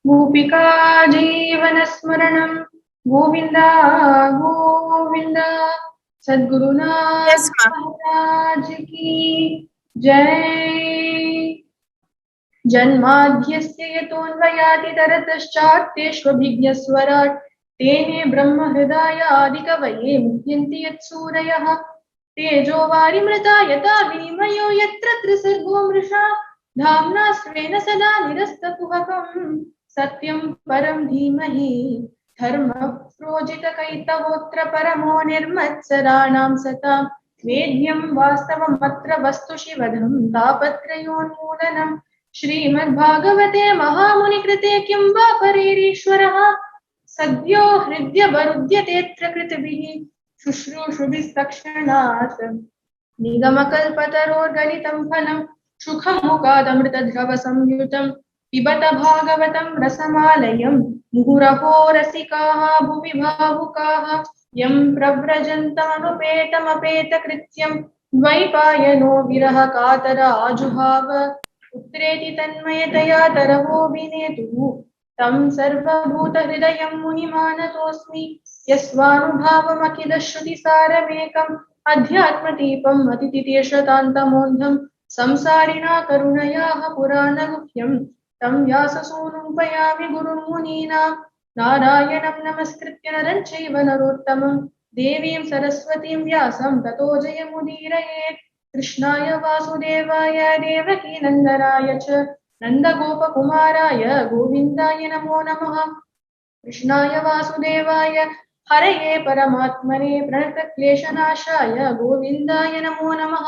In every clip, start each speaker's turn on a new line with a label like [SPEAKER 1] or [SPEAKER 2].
[SPEAKER 1] गोपिका जीवनस्मरणं गोविन्द गोविन्द। सद्गुरुनाथ
[SPEAKER 2] Yes, ma.
[SPEAKER 1] महाराज की जय। जन्माद्यस्य यतोऽन्वयाति तरतश्चार्थेष्वभिज्ञस्वराट् तेने ब्रह्महृदायादिकवये मुह्यन्ति यत्सूरयः। तेजो वारिमृता यथा विनिमयो यत्र त्रिसर्गो मृषा धाम्ना स्वेन सदा निरस्तकुहकम् सत्यं परं धीमहि। धर्मप्रोजितकैतवोऽत्र परमो निर्मत्सराणां सतां वेद्यं वास्तवमत्र वस्तु शिवधं तापत्रयोन्मूलनम्। श्रीमद्भागवते महामुनिकृते किं वा परेरीश्वरः सद्यो हृद्यवरुध्यतेऽत्र कृतभिः शुश्रूषुभिस्तक्षणात् निगमकल्पतरोर्गलितं फलं सुखमुखादमृतद्रवसंयुतं पिबत भागवतं रसमालयं मुहुरहो रसिकाः भुवि भावुकाः यं प्रव्रजन्तमनुपेतमपेतकृत्यं द्वैपायनो विरह कातर आजुहाव पुत्रेति तन्मयतया तरवो विनेतुः तं सर्वभूतहृदयं मुनिमानतोऽस्मि यस्वानुभावमखिलश्रुतिसारमेकम् अध्यात्मदीपम् अतिथितीर्षतान्तमोऽन्धं संसारिणा करुणयाः पुराणगुह्यं तं व्याससूनुमुपयामि गुरुं मुनीनां नारायणं नमस्कृत्य नरं चैव नरोत्तमं देवीं सरस्वतीं व्यासं ततो जयमुदीरयेत्। कृष्णाय वासुदेवाय देवकी नन्दनाय च नन्दगोपकुमाराय गोविन्दाय नमो नमः। कृष्णाय वासुदेवाय हरये परमात्मने प्रणतक्लेशनाशाय गोविन्दाय नमो नमः।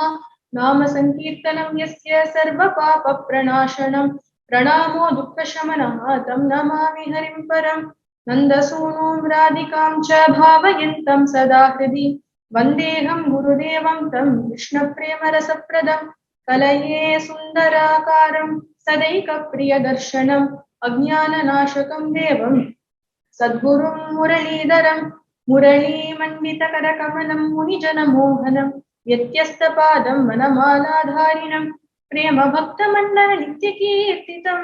[SPEAKER 1] नाम संकीर्तनं यस्य सर्वपापप्रणाशनं प्रणामो दुःखशमनः तं नमामि हरिं परं। नन्दसूनुं राधिकां च भावयन्तं सदा हृदि वन्देऽहं गुरुदेवं तं कृष्णप्रेमरसप्रदं कलये सुन्दराकारं सदैकप्रियदर्शनम् अज्ञाननाशकं देवं सद्गुरुं मुरलीधरं मुरलीमण्डितकरकमलं मुनिजनमोहनं व्यत्यस्तपादं वनमालाधारिणं प्रेमभक्तमण्डलनित्यकीर्तितं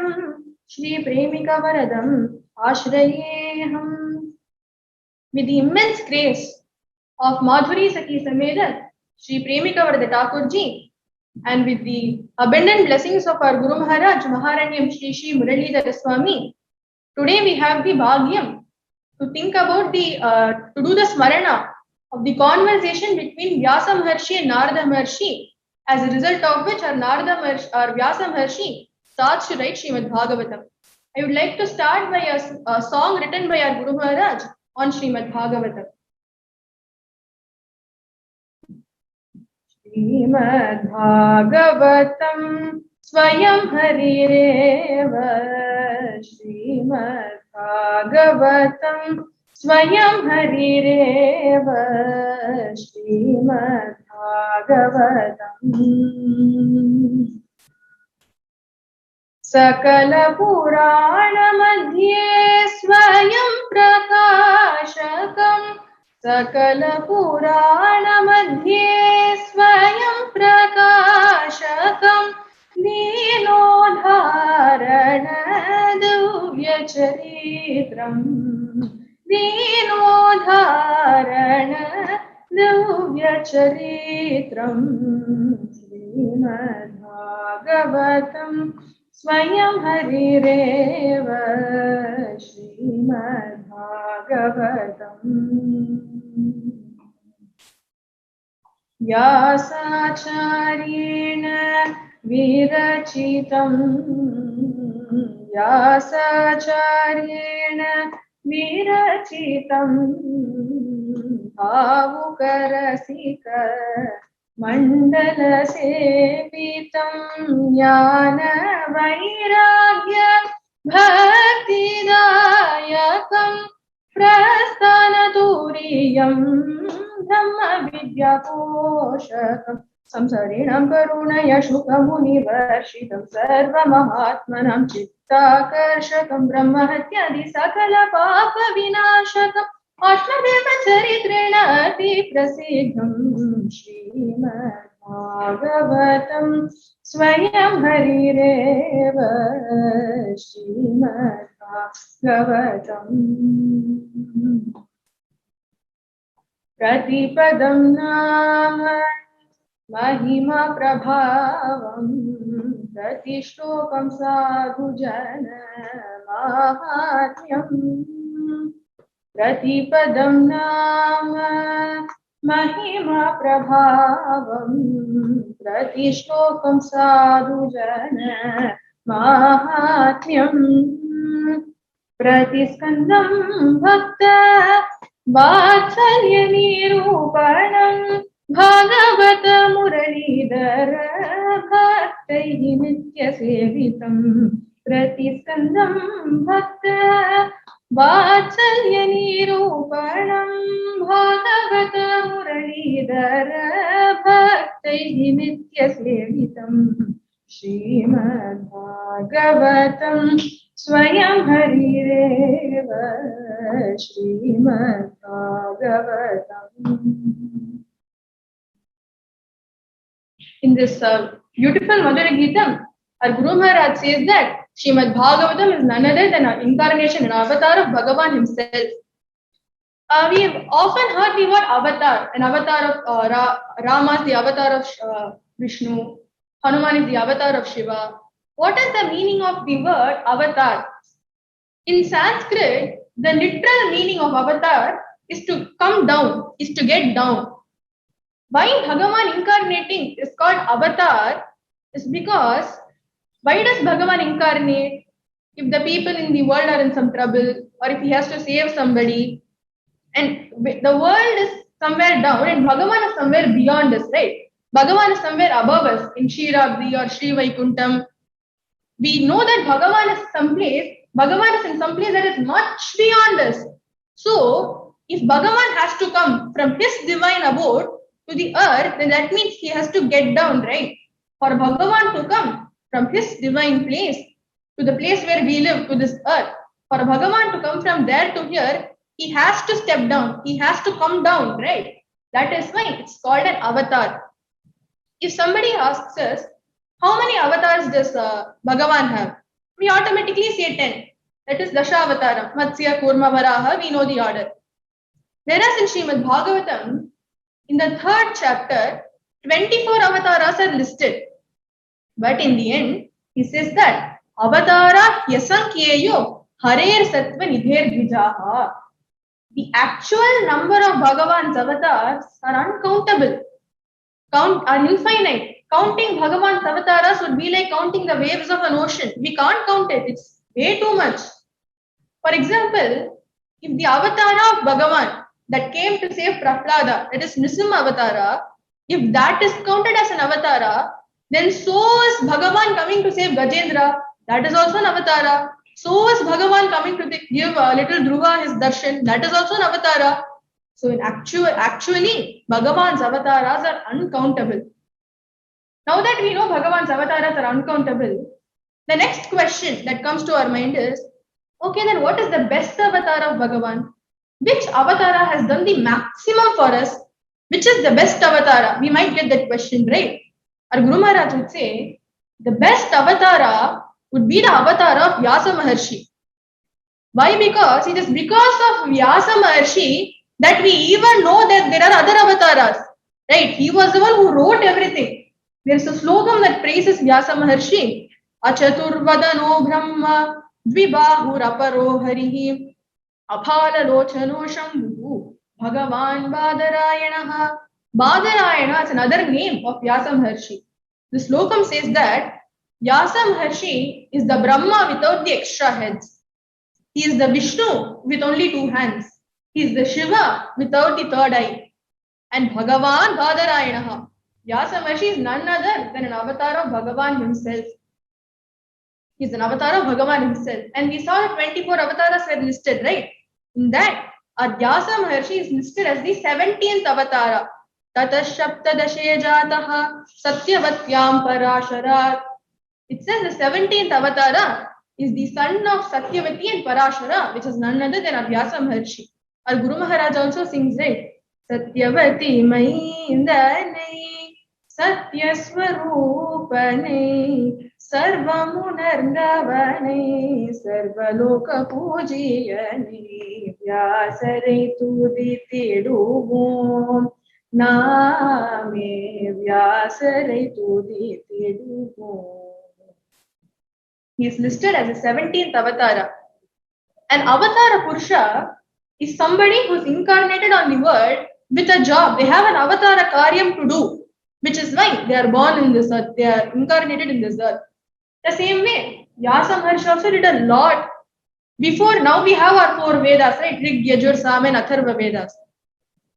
[SPEAKER 1] श्रीप्रेमिकवरदम् आश्रयेऽहम्। With the immense grace of Madhuri Sakhi Samedar, Sri Premika Varada Thakur ji, and with the abundant blessings of our Guru Maharaj, Maharanyam Shri Shri Muralidhara Swami, today we have the Bhagyam to think about to do the Smarana of the conversation between Vyasa Maharshi and Narada Maharshi, as a result of which our Vyasa Maharshi starts to write Srimad Bhagavatam. I would like to start by a song written by our Guru Maharaj on Srimad Bhagavatam. Srimad Bhagavatam Swayam Harireva Srimad Bhagavatam Swayam Harireva Srimad Bhagavatam सकल पुराण मध्ये स्वयं प्रकाशकम् सकल पुराण मध्ये स्वयं प्रकाशकम् दीनोद्धारण दिव्यचरित्रम् दीनोद्धारण दिव्यचरित्रम् श्रीमद्भागवतम् स्वयं हरिरेव श्रीमद्भागवतम् व्यासाचार्येण विरचितं व्यासाचार्येण विरचितं भावुकरसिक मण्डलसेवितं ज्ञानवैराग्य भक्तिदायकं प्रस्थानतुरीयं ब्रह्मविद्यापोषकं संसरिणं करुणया शुकमुनिवर्षितं सर्वमहात्मनां चित्ताकर्षकं ब्रह्महत्यादि सकलपापविनाशकम् आत्मदेवचरित्रेण अतिप्रसिद्धं श्रीमद्भागवतं स्वयं हरिरेव श्रीमद्भागवतम् प्रतिपदं नाम महिमा प्रभावं प्रतिश्लोकं साधु जन माहात्म्यम् प्रतिपदं नाम महिमा प्रभावं प्रतिश्लोकं साधु जन माहात्म्यम् प्रतिस्कन्दं भक्त वात्सल्य निरूपणं भागवत मुरलीधर भक्तैः नित्यसेवितं प्रतिस्कन्दं भक्त वात्सल्य निरूपणं भागवत मुरलीधर भक्तैः नित्यसेवितं श्रीमद्भागवतं स्वयं हरिरेव श्रीमद्भागवतम्. In this beautiful Madhura Geetam, our Guru Maharaj says that Srimad Bhagavatam is none other than an incarnation, an avatar of Bhagavan himself. We have often heard the word avatar. An avatar of Rama is the avatar of Vishnu. Hanuman is the avatar of Shiva. What is the meaning of the word avatar? In Sanskrit, the literal meaning of avatar is to come down, is to get down. Why Bhagavan incarnating is called avatar is because why does Bhagavan incarnate? If the people in the world are in some trouble, or if he has to save somebody, and the world is somewhere down and Bhagavan is somewhere beyond us, right? Bhagavan is somewhere above us in Kshiradri or Sri Vaikuntham. We know that Bhagavan is someplace, Bhagavan is in some place that is much beyond us. So, if Bhagavan has to come from his divine abode to the earth, then that means he has to get down, right? For Bhagavan to come from his divine place to the place where we live, to this earth, for Bhagavan to come from there to here, he has to step down, he has to come down, right? That is why it's called an avatar. If somebody asks us, how many avatars does Bhagavan have? We automatically say 10. That is Dashavataram, Matsya, Kurma, Varaha, we know the order. Whereas in Srimad Bhagavatam, in the 3rd chapter, 24 avatars are listed. But in the end, he says that Avatara Yasankyeyo Harer Sattva Nidher Dvijaha. The actual number of Bhagavan's avatars are uncountable, are infinite. Counting Bhagavan's avatars would be like counting the waves of an ocean. We can't count it, it's way too much. For example, if the avatar of Bhagavan that came to save Prahlada, that is Nrisimha Avatara, if that is counted as an avatara, then so is Bhagavan coming to save Gajendra, that is also an avatara. So is Bhagavan coming to give little Dhruva his darshan, that is also an avatara. So in actually, Bhagavan's avatars are uncountable. Now that we know Bhagavan's avatars are uncountable, the next question that comes to our mind is, okay, then what is the best avatar of Bhagavan? Which avatara has done the maximum for us? Which is the best avatara? We might get that question, right? Our Guru Maharaj would say, the best avatara would be the avatar of Vyasa Maharshi. Why? Because it is because of Vyasa Maharshi that we even know that there are other avatars, right? He was the one who wrote everything. There is a slogam that praises Vyasa Maharshi. Achaturvadano Brahma Dvibahuraparo Harihi Aphala Lochano Shambhu Bhagavan Badarayanaha. Badarayana is another name of Vyasa Maharshi. The slokam says that Vyasa Maharshi is the Brahma without the extra heads. He is the Vishnu with only 2 hands. He is the Shiva without the 3rd eye. And Bhagavan Badarayanaha. Vyasa Maharshi is none other than an avatar of Bhagavan himself. He is an avatar of Bhagavan himself. And we saw that 24 avatars were listed, right? In that, our Vyasa Maharshi is listed as the 17th avatara. Tatashaptadashe jataha satyavatyam parasharat. It says the 17th avatara is the son of Satyavati and Parashara, which is none other than our Vyasa Maharshi. Our Guru Maharaj also sings, right? Satyavati Maindanai Satyaswarupane सर्वमुनर्गवने सर्वलोक पूजियने व्यासरे तुदितिडुवोम name व्यासरे तुदितिडुवोम. He is listed as the 17th avatara. An avatara purusha is somebody who is incarnated on the world with a job. They have an avatara karyam to do, which is why they are born in this earth. They are incarnated in this earth. The same way, Vyasa Maharshi also did a lot. Before now we have our 4 Vedas, right? Rig, Yajur, Sam and Atharva Vedas.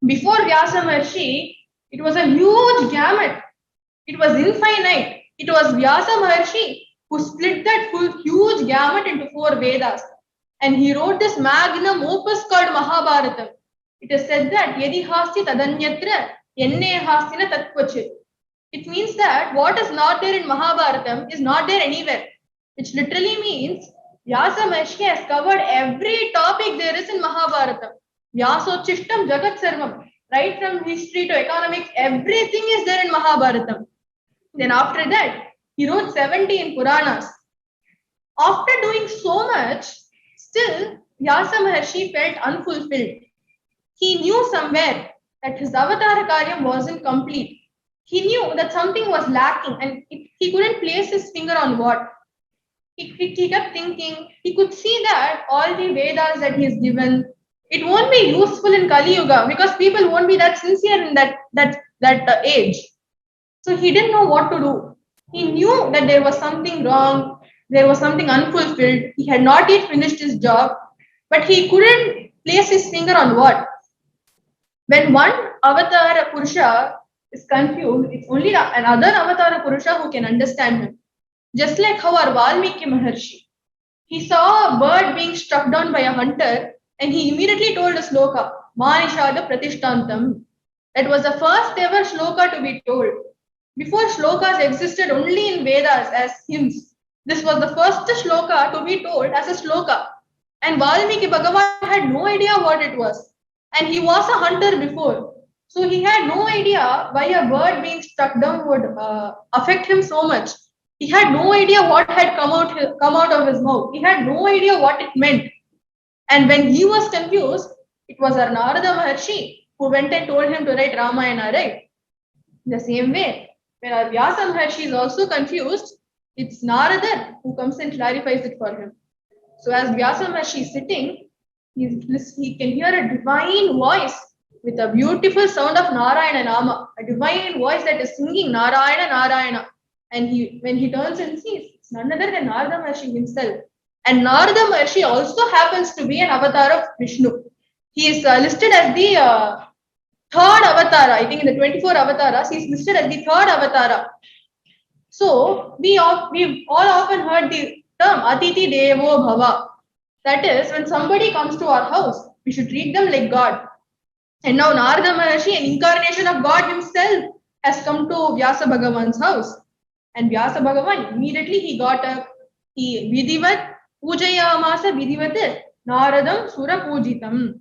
[SPEAKER 1] Before Vyasa Maharshi, it was a huge gamut. It was infinite. It was Vyasa Maharshi who split that huge gamut into 4 Vedas. And he wrote this magnum opus called Mahabharatam. It is said that Yadi hasti tadanyatra enne hastina tatvachit. It means that what is not there in Mahabharatam is not there anywhere, which literally means Vyasa Maharshi has covered every topic there is in Mahabharatam. Vyasochistam Jagat Sarvam, right from history to economics, everything is there in Mahabharatam. Then after that, he wrote 17 Puranas. After doing so much, still Vyasa Maharshi felt unfulfilled. He knew somewhere that his avatara karyam wasn't complete. He knew that something was lacking and he couldn't place his finger on what. He kept thinking, he could see that all the Vedas that he has given, it won't be useful in Kali Yuga because people won't be that sincere in that age. So he didn't know what to do. He knew that there was something wrong, there was something unfulfilled. He had not yet finished his job, but he couldn't place his finger on what. When one avatara purusha is confused, it's only another avatara purusha who can understand him. Just like how our Valmiki Maharshi, he saw a bird being struck down by a hunter and he immediately told a sloka, Manishada Pratishtantam. That was the first ever shloka to be told. Before shlokas existed only in Vedas as hymns. This was the first shloka to be told as a shloka. And Valmiki Bhagavan had no idea what it was. And he was a hunter before. So he had no idea why a bird being struck down would affect him so much. He had no idea what had come out of his mouth. He had no idea what it meant. And when he was confused, it was our Narada Maharshi who went and told him to write Ramayana, right? The same way, when our Vyasa Maharshi is also confused, it's Narada who comes and clarifies it for him. So as Vyasa Maharshi is sitting, he can hear a divine voice with a beautiful sound of Narayana Nama, a divine voice that is singing Narayana, Narayana. And when he turns and sees, it's none other than Narada Maharshi himself. And Narada Maharshi also happens to be an avatar of Vishnu. He is listed as the 3rd avatara. I think in the 24 avatars, he is listed as the 3rd avatara. So we've all often heard the term Atiti Devo Bhava. That is, when somebody comes to our house, we should treat them like God. And now Narada Maharshi, an incarnation of God himself, has come to Vyasa Bhagavan's house. And Vyasa Bhagavan, immediately he got up, he Vidivat Pujayamasa Vidivat Naradam Sura Pujitam.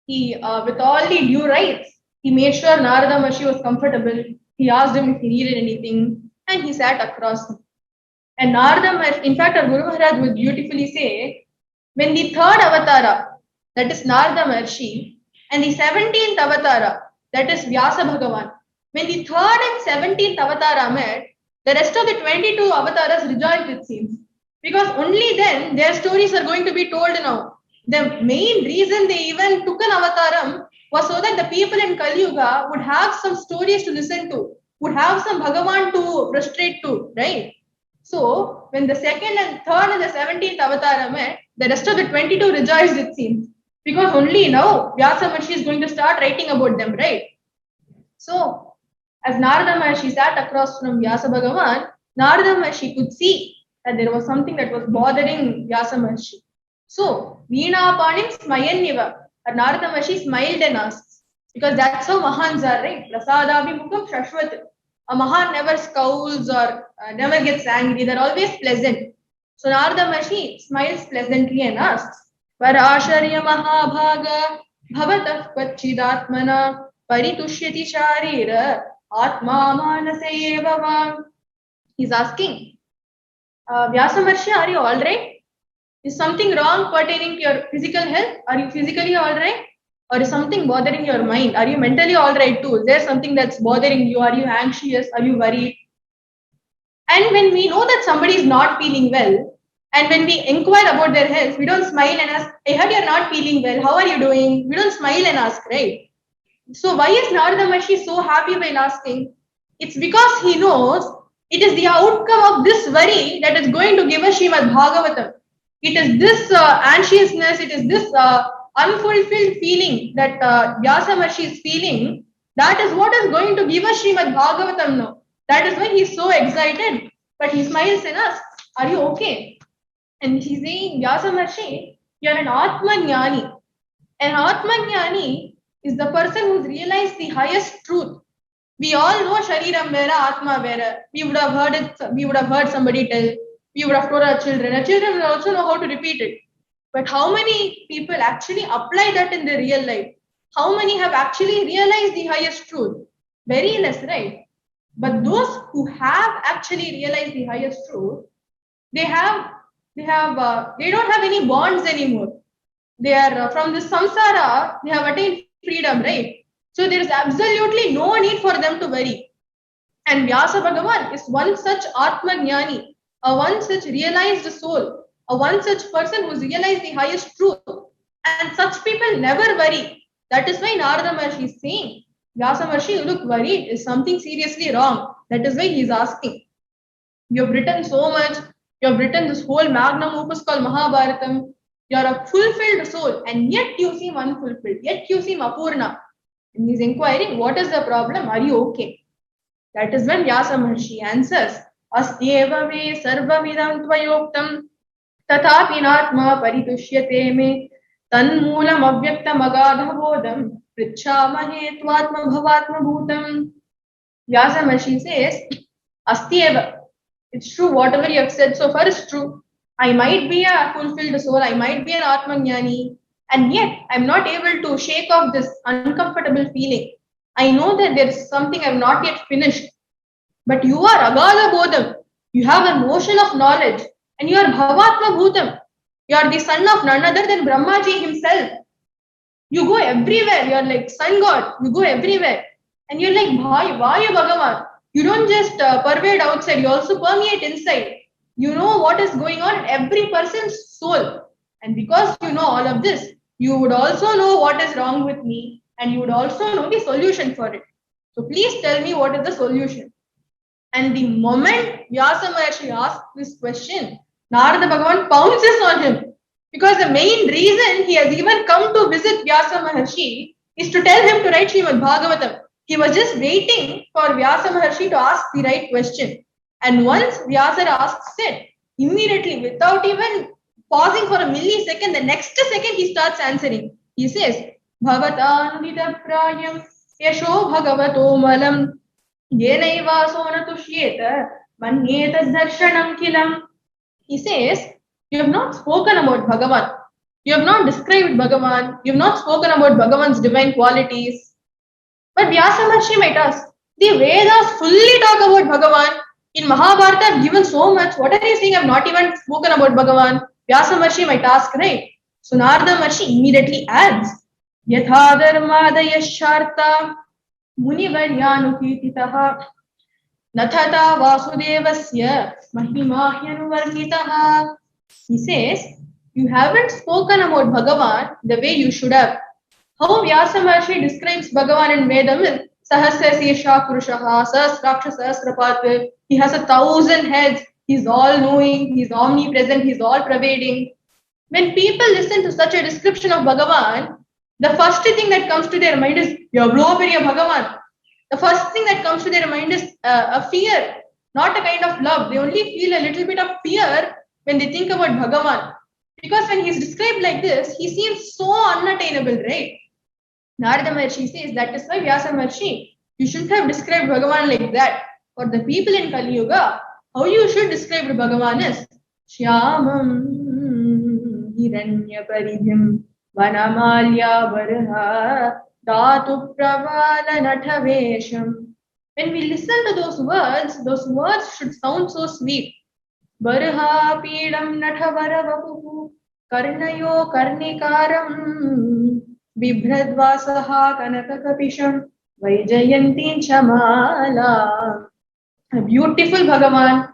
[SPEAKER 1] He, with all the due rights, he made sure Narada Maharshi was comfortable. He asked him if he needed anything, and he sat across him. And Narada Maharshi, in fact, our Guru Maharaj would beautifully say, when the 3rd avatara, that is Narada Maharshi, and the 17th avatara, that is Vyasa Bhagavan, when the 3rd and 17th avatara met, the rest of the 22 avatars rejoiced, it seems. Because only then their stories are going to be told now. The main reason they even took an avataram was so that the people in Kali Yuga would have some stories to listen to, would have some Bhagavan to prostrate to, right? So when the 2nd and 3rd and the 17th avatara met, the rest of the 22 rejoiced, it seems. Because only now Vyasa Maharshi is going to start writing about them, right? So as Narada Maharshi sat across from Vyasa Bhagavan, Narada Maharshi could see that there was something that was bothering Vyasa Maharshi. So, Veena Panim Smayaniva, Narada Maharshi smiled and asked, because that's how Mahans are, right? Prasadabhimukam Shashvat. A Mahan never scowls or never gets angry, they're always pleasant. So, Narada Maharshi smiles pleasantly and asks, Parasharya Mahabhaga Bhavatah Kvachidatmana Paritushyati Sharira Atma Manasayeva. He's asking, Vyasa Maharshi, are you all right? Is something wrong pertaining to your physical health? Are you physically all right? Or is something bothering your mind? Are you mentally all right too? Is there something that's bothering you? Are you anxious? Are you worried? And when we know that somebody is not feeling well, and when we inquire about their health, we don't smile and ask, I heard you're not feeling well. How are you doing? We don't smile and ask, right? So why is Narada Maharshi so happy while asking? It's because he knows it is the outcome of this worry that is going to give us Srimad Bhagavatam. It is this anxiousness, it is this unfulfilled feeling that Vyasa Maharshi is feeling. That is what is going to give us Srimad Bhagavatam now. That is why he is so excited. But he smiles and asks, are you okay? And he's saying, Vyasa Maharshi, you are an Atma Jnani. An Atma Jnani is the person who's realized the highest truth. We all know Shariram Vera, Atma Vera. We would have heard it, we would have heard somebody tell, we would have told our children. Our children will also know how to repeat it. But how many people actually apply that in their real life? How many have actually realized the highest truth? Very less, right? But those who have actually realized the highest truth, they don't have any bonds anymore. They are from this samsara, they have attained freedom, right? So there is absolutely no need for them to worry. And Vyasa Bhagavan is one such Atma Jnani, a one such realized soul, a one such person who's realized the highest truth. And such people never worry. That is why Narada Maharshi is saying, Vyasa Maharshi, you look worried. Is something seriously wrong? That is why he is asking. You have written so much. You have written this whole magnum opus called Mahabharatam. You are a fulfilled soul, and yet you seem unfulfilled. Yet you seem apurna. And he's inquiring, what is the problem? Are you okay? That is when Vyasa Maharshi answers, Astyeva me sarvamidam tvayoktam tathapi natma paritushyate me tanmulam avyaktam agadha bodham prichhamahe tvatma bhavatma bhutam. Vyasa Maharshi says, Astyeva. It's true, whatever you have said so far is true. I might be a fulfilled soul, I might be an Atmajnani, and yet I'm not able to shake off this uncomfortable feeling. I know that there is something I've not yet finished. But you are Agada Bodham. You have a notion of knowledge, and you are Bhavatma Bhutam. You are the son of none other than Brahmaji himself. You go everywhere. You are like sun god. You go everywhere. And you're like Vayu Bhagavan. You don't just pervade outside, you also permeate inside. You know what is going on in every person's soul. And because you know all of this, you would also know what is wrong with me, and you would also know the solution for it. So please tell me what is the solution. And the moment Vyasa Maharshi asks this question, Narada Bhagavan pounces on him. Because the main reason he has even come to visit Vyasa Maharshi is to tell him to write Srimad Bhagavatam. He was just waiting for Vyasa Maharshi to ask the right question. And once Vyasa asks it, immediately, without even pausing for a millisecond, the next second he starts answering. He says, Bhavatanudita prayam yasho bhagavato malam yenaivaso natushyeta manyeta darshanam kilam. He says, you have not spoken about Bhagavan. You have not described Bhagavan. You have not spoken about Bhagavan's divine qualities. But Vyasa Maharshi might ask, the Vedas fully talk about Bhagavan. In Mahabharata, I've given so much. What are you saying? I've not even spoken about Bhagavan. Vyasa Maharshi might ask, right? So Narada Maharshi immediately adds, Yatha dharmadaya sharta munivaryanukititaha nathata vasudevasya mahimahyanuvarnitaha. He says, you haven't spoken about Bhagavan the way you should have. How Vyasa Maharshi describes Bhagavan in Vedam is Sahasra Sirsha Purushaha, Sahasraksha Sahasrapat. He has 1,000 heads. He's all knowing. He's omnipresent. He's all pervading. When people listen to such a description of Bhagavan, the first thing that comes to their mind is Yavlopariya Bhagavan. The first thing that comes to their mind is a fear, not a kind of love. They only feel a little bit of fear when they think about Bhagavan. Because when he's described like this, he seems so unattainable, right? Narada Maharshi says that is why Vyasa Maharshi, you shouldn't have described Bhagavan like that. For the people in Kali Yuga, how you should describe Bhagavan is Shyamam Hiranya Paridhim Vanamalya Varha Dhatu Pravala Nathavesham. When we listen to those words should sound so sweet. बर्हापीडं नठवरवपुः कर्णयो कर्णिकारं बिभ्रद्वासः कनककपिशं वैजयन्तीं च माला. A beautiful Bhagavan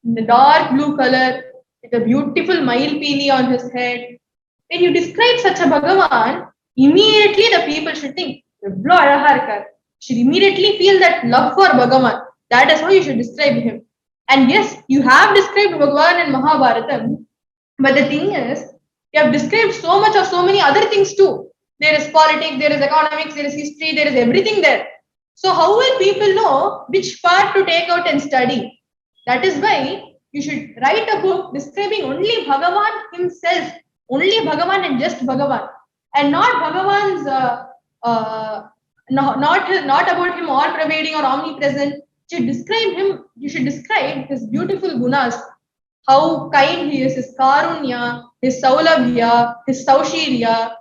[SPEAKER 1] in the dark blue color with a beautiful Mailpili on his head. When you describe such a Bhagavan, immediately the people should think, should immediately feel that love for Bhagavan. That is how you should describe him. And yes, you have described Bhagavan in Mahabharatam, but the thing is, you have described so much of so many other things too. There is politics, there is economics, there is history, there is everything there. So how will people know which part to take out and study? That is why you should write a book describing only Bhagavan himself, only Bhagavan and just Bhagavan, and not Bhagavan's, not about him all pervading or omnipresent. You should describe him. You should describe his beautiful gunas, how kind he is, his karunya, his saulabhya, his saushirya.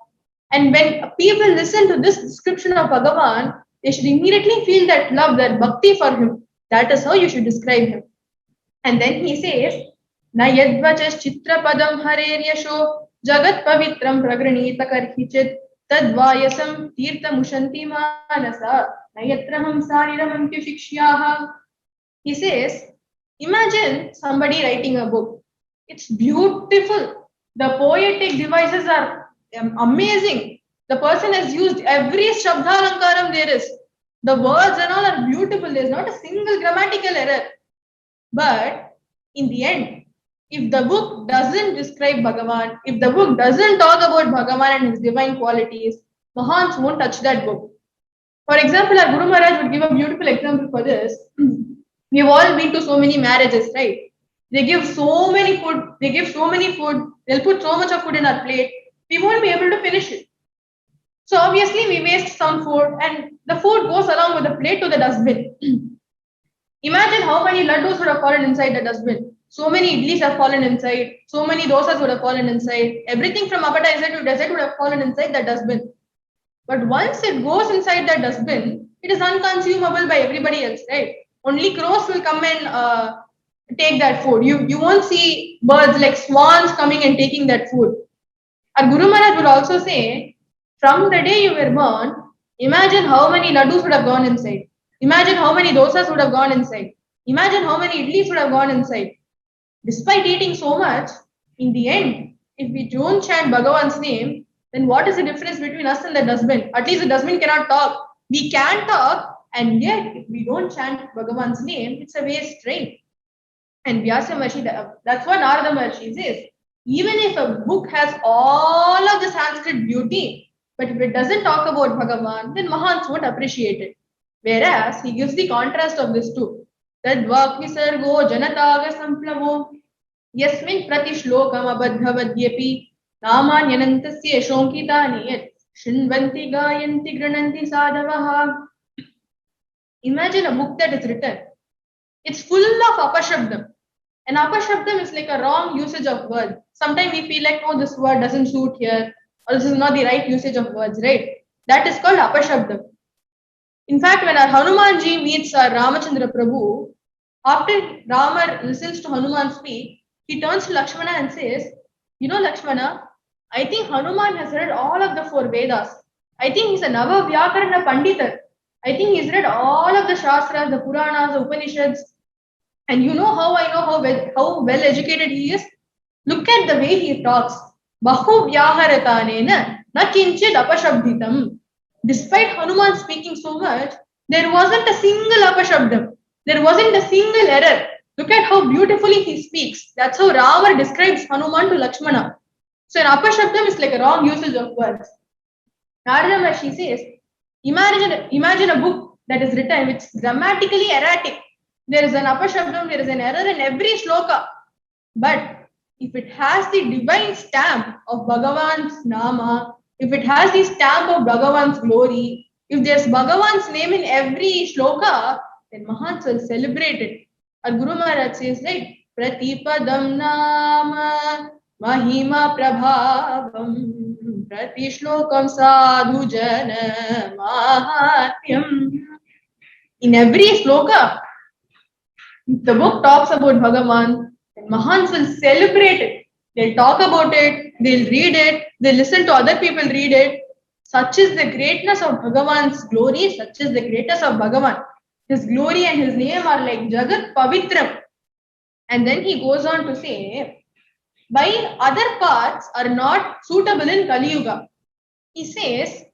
[SPEAKER 1] And when people listen to this description of Bhagavan, they should immediately feel that love, that bhakti for him. That is how you should describe him. And then he says, Na yadvachas chitrapadam hareryasho jagat pavitram pragranita karhichit tadvayasam tirtha mushanti manasa nayatraham sariramantyu shikshyaha. He says, imagine somebody writing a book. It's beautiful. The poetic devices are amazing. The person has used every Shabdalankaram there is. The words and all are beautiful. There's not a single grammatical error. But in the end, if the book doesn't describe Bhagavan, if the book doesn't talk about Bhagavan and his divine qualities, Mahants won't touch that book. For example, our Guru Maharaj would give a beautiful example for this. We've all been to so many marriages, right? They give so many food, they'll put so much of food in our plate, we won't be able to finish it. So obviously we waste some food and the food goes along with the plate to the dustbin. Imagine how many laddus would have fallen inside the dustbin. So many idlis have fallen inside, so many dosas would have fallen inside, everything from appetizer to dessert would have fallen inside the dustbin. But once it goes inside the dustbin, it is unconsumable by everybody else, right? Only crows will come and take that food. You won't see birds like swans coming and taking that food. Our Guru Maharaj would also say, from the day you were born, imagine how many laddus would have gone inside. Imagine how many dosas would have gone inside. Imagine how many idlis would have gone inside. Despite eating so much, in the end, if we don't chant Bhagavan's name, then what is the difference between us and the dustbin? At least the dustbin cannot talk. We can talk, and yet if we don't chant Bhagavan's name, it's a waste, right? And Vyasa Maharshi, that's what Narada Maharshi says. Even if a book has all of the Sanskrit beauty, but if it doesn't talk about Bhagavan, then Mahants won't appreciate it. Whereas he gives the contrast of this too. Tad vakvisargo janataga samplavo yasmin pratishlokam abadhavadyepi namanyanantasya shonkitani yat shinvanti gayanti grananti sadavaha. Imagine a book that is written. It's full of apashabdam. And apashabdam is like a wrong usage of words. Sometimes we feel like, oh, this word doesn't suit here, or this is not the right usage of words, right? That is called apashabdam. In fact, when our Hanumanji meets our Ramachandra Prabhu, after Rama listens to Hanuman speak, he turns to Lakshmana and says, you know, Lakshmana, I think Hanuman has read all of the 4 Vedas. I think he's a Nava Vyakarana Pandita. I think he's read all of the Shastras, the Puranas, the Upanishads. And you know how I know how well educated he is? Look at the way he talks. Bahu Vyaharatanena na kinchid apashabditam. Despite Hanuman speaking so much, there wasn't a single apashabdam. There wasn't a single error. Look at how beautifully he speaks. That's how Rama describes Hanuman to Lakshmana. So an apashabdam is like a wrong usage of words. Narada Maharshi says, imagine a book that is written which is grammatically erratic. There is an apashabdam, there is an error in every shloka. But if it has the divine stamp of Bhagavan's Nama, if it has the stamp of Bhagavan's glory, if there's Bhagavan's name in every shloka, then Mahants will celebrate it. Our Guru Maharaj says, right? Pratipadam Nama Mahima Prabhavam Pratishlokam Sadhu Jana Mahatyam. In every shloka, if the book talks about Bhagavan, then Mahans will celebrate it. They'll talk about it, they'll read it, they'll listen to other people read it. Such is the greatness of Bhagavan's glory, such is the greatness of Bhagavan. His glory and his name are like Jagat Pavitram. And then he goes on to say, why other paths are not suitable in Kali Yuga. He says,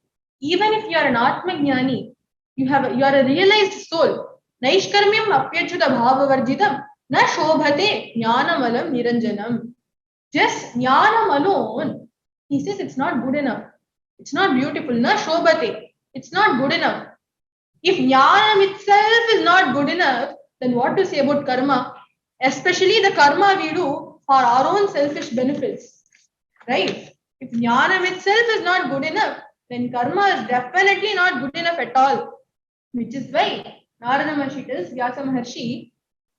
[SPEAKER 1] even if you are an Atmajnani, you are a realized soul. Naishkarmyam apyachyuta bhavavarjitam na shobhate jnanamalam niranjanam. Just jnanam alone, he says it's not good enough. It's not beautiful. Na shobhate. It's not good enough. If jnanam itself is not good enough, then what to say about karma? Especially the karma we do for our own selfish benefits. Right? If jnanam itself is not good enough, then karma is definitely not good enough at all. Which is why Narada Maharshi tells Vyasa Maharshi,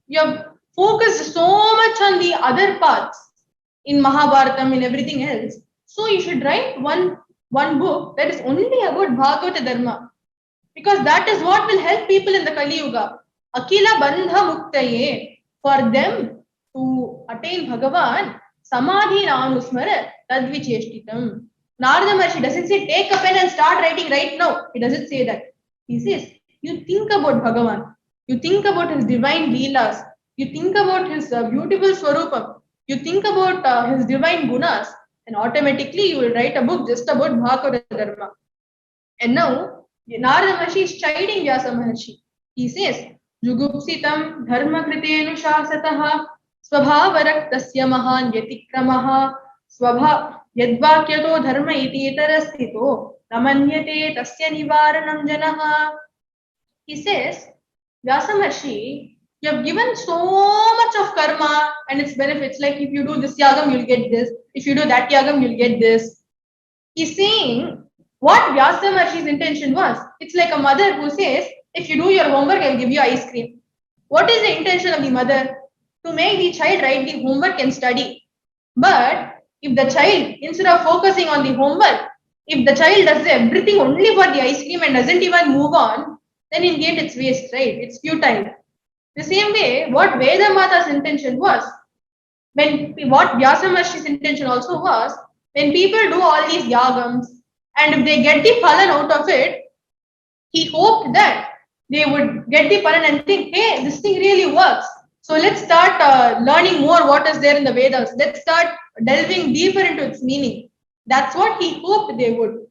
[SPEAKER 1] you have focused so much on the other paths in Mahabharatam and everything else. So you should write one book that is only about Bhagavata Dharma. Because that is what will help people in the Kali Yuga. Akila Bandha Muktaye. For them to attain Bhagavan, Samadhi Nanusmara Tadvicheshtitam. Narada Maharshi doesn't say take a pen and start writing right now. He doesn't say that. He says, you think about Bhagavan. You think about his divine leelas. You think about his beautiful Swarupam. You think about his divine gunas. And automatically you will write a book just about Bhagavata Dharma. And now, Narada Maharshi is chiding Vyasa Maharshi. He says, Jugupsitam dharma kritenu shasataha swabhavaraktasya mahan yatikramaha yadvakyato dharma iti itarasthito namanyate tasya nivaranam janaha. He says, Vyasa Maharshi, you have given so much of karma and its benefits. Like if you do this yagam, you'll get this. If you do that yagam, you'll get this. He's saying what Vyasa Maharshi's intention was. It's like a mother who says, if you do your homework, I'll give you ice cream. What is the intention of the mother? To make the child write the homework and study. But if the child, instead of focusing on the homework, if the child does everything only for the ice cream and doesn't even move on, then in the end it's waste, right? It's futile. The same way, what Veda Mata's intention was, what Vyasa Maharshi's intention also was, when people do all these yagams, and if they get the phalan out of it, he hoped that they would get the phalan and think, hey, this thing really works. So let's start learning more what is there in the Vedas. Let's start delving deeper into its meaning. That's what he hoped they would.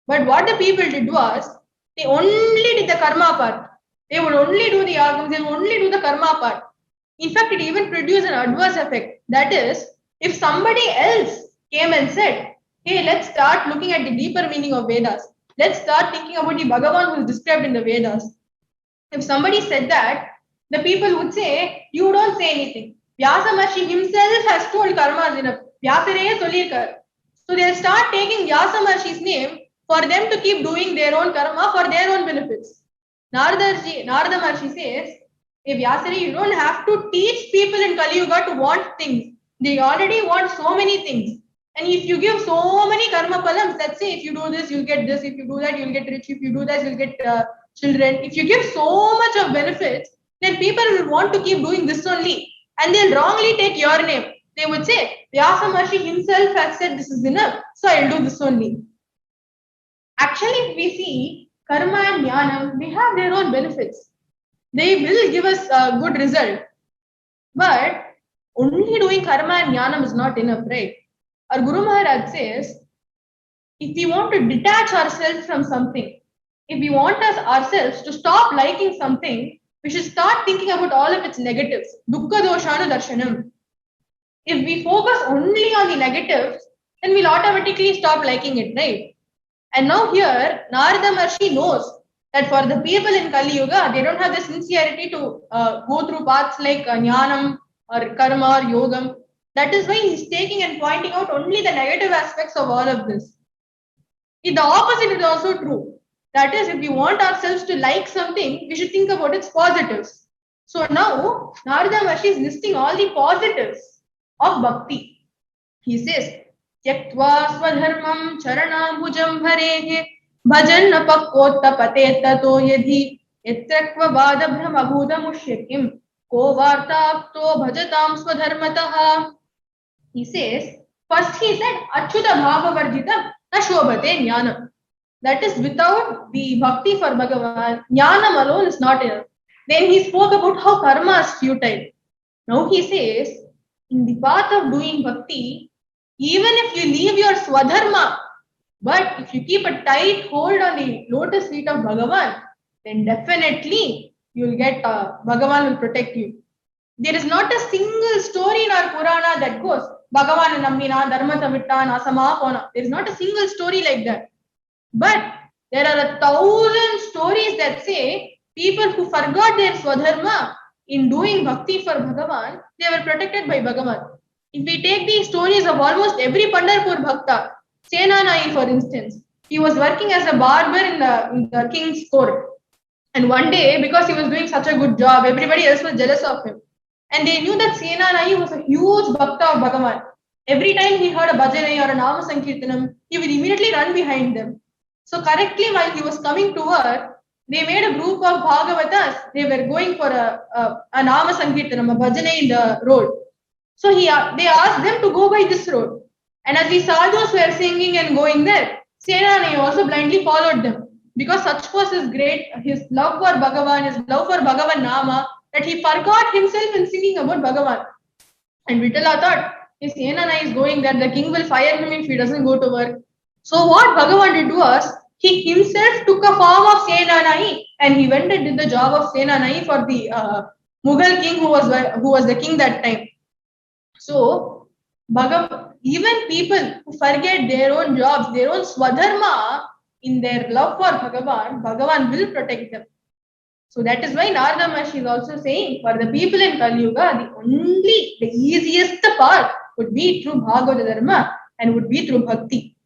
[SPEAKER 1] But what the people did was, they only did the karma part. They would only do the yagams, they would only do the karma part. In fact, it even produced an adverse effect. That is, if somebody else came and said, hey, let's start looking at the deeper meaning of Vedas. Let's start thinking about the Bhagavan who is described in the Vedas. If somebody said that, the people would say, you don't say anything. Vyasa Maharshi himself has told karma is enough. Vyasareye sollirkar. So they'll start taking Vyasa Maharshi's name for them to keep doing their own karma for their own benefits. Narada Maharshi says, hey Vyasare, you don't have to teach people in Kali Yuga to want things. They already want so many things. And if you give so many karma palams, let's say if you do this, you'll get this. If you do that, you'll get rich. If you do that, you'll get children. If you give so much of benefits, then people will want to keep doing this only. And they'll wrongly take your name. They would say, Vyasa Maharshi himself has said this is enough, so I'll do this only. Actually, if we see karma and jnanam, they have their own benefits. They will give us a good result. But only doing karma and jnanam is not enough, right? Our Guru Maharaj says, if we want to detach ourselves from something, if we want ourselves to stop liking something, we should start thinking about all of its negatives. Dukkha doshanu darshanam. If we focus only on the negatives, then we'll automatically stop liking it, right? And now here, Narada Maharshi knows that for the people in Kali Yuga, they don't have the sincerity to go through paths like jnanam or karma or yogam. That is why he's taking and pointing out only the negative aspects of all of this. The opposite is also true. That is, if we want ourselves to like something, we should think about its positives. So now, Narada Maharshi is listing all the positives of bhakti. He says, Tyaktva swadharmam charanambhujam bharehe bhajan pakkota pate tato yadhi yatrakva vadabhram abhudamushyakim ko vartakto bhajatam swadharmataha. He says, first he said, Achyuta bhava varjitam na shobhate jnanam. That is, without the bhakti for Bhagavan, jnanam alone is not enough. Then he spoke about how karma is futile. Now he says, in the path of doing bhakti, even if you leave your swadharma, but if you keep a tight hold on the lotus feet of Bhagavan, then definitely you will get, Bhagavan will protect you. There is not a single story in our Purana that goes, Bhagavan nammina, dharma savitta, nasama pona. There is not a single story like that. But there are 1,000 stories that say people who forgot their swadharma in doing bhakti for Bhagavan, they were protected by Bhagavan. If we take the stories of almost every Pandharpur Bhakta, Senanai for instance, he was working as a barber in the king's court. And one day, because he was doing such a good job, everybody else was jealous of him. And they knew that Senanai was a huge Bhakta of Bhagavan. Every time he heard a bhajanai or a Nama Sankirtanam, he would immediately run behind them. So correctly, while he was coming to work, they made a group of Bhagavatas. They were going for a Nama Sankirtanam, a bhajanai in the road. So they asked them to go by this road. And as the sadhus were singing and going there, Senanai also blindly followed them. Because such was his love for Bhagavan, his love for Bhagavan Nama, that he forgot himself in singing about Bhagavan. And Vitala thought, if Senanai is going there, the king will fire him if he doesn't go to work. So what Bhagavan did was, he himself took a form of Senanai and he went and did the job of Senanai for the Mughal king who was the king that time. So, even people who forget their own jobs, their own swadharma, in their love for Bhagavan, Bhagavan will protect them. So that is why Narada Maharshi is also saying, for the people in Kali Yuga, the easiest path would be through Bhagavata Dharma and would be through Bhakti.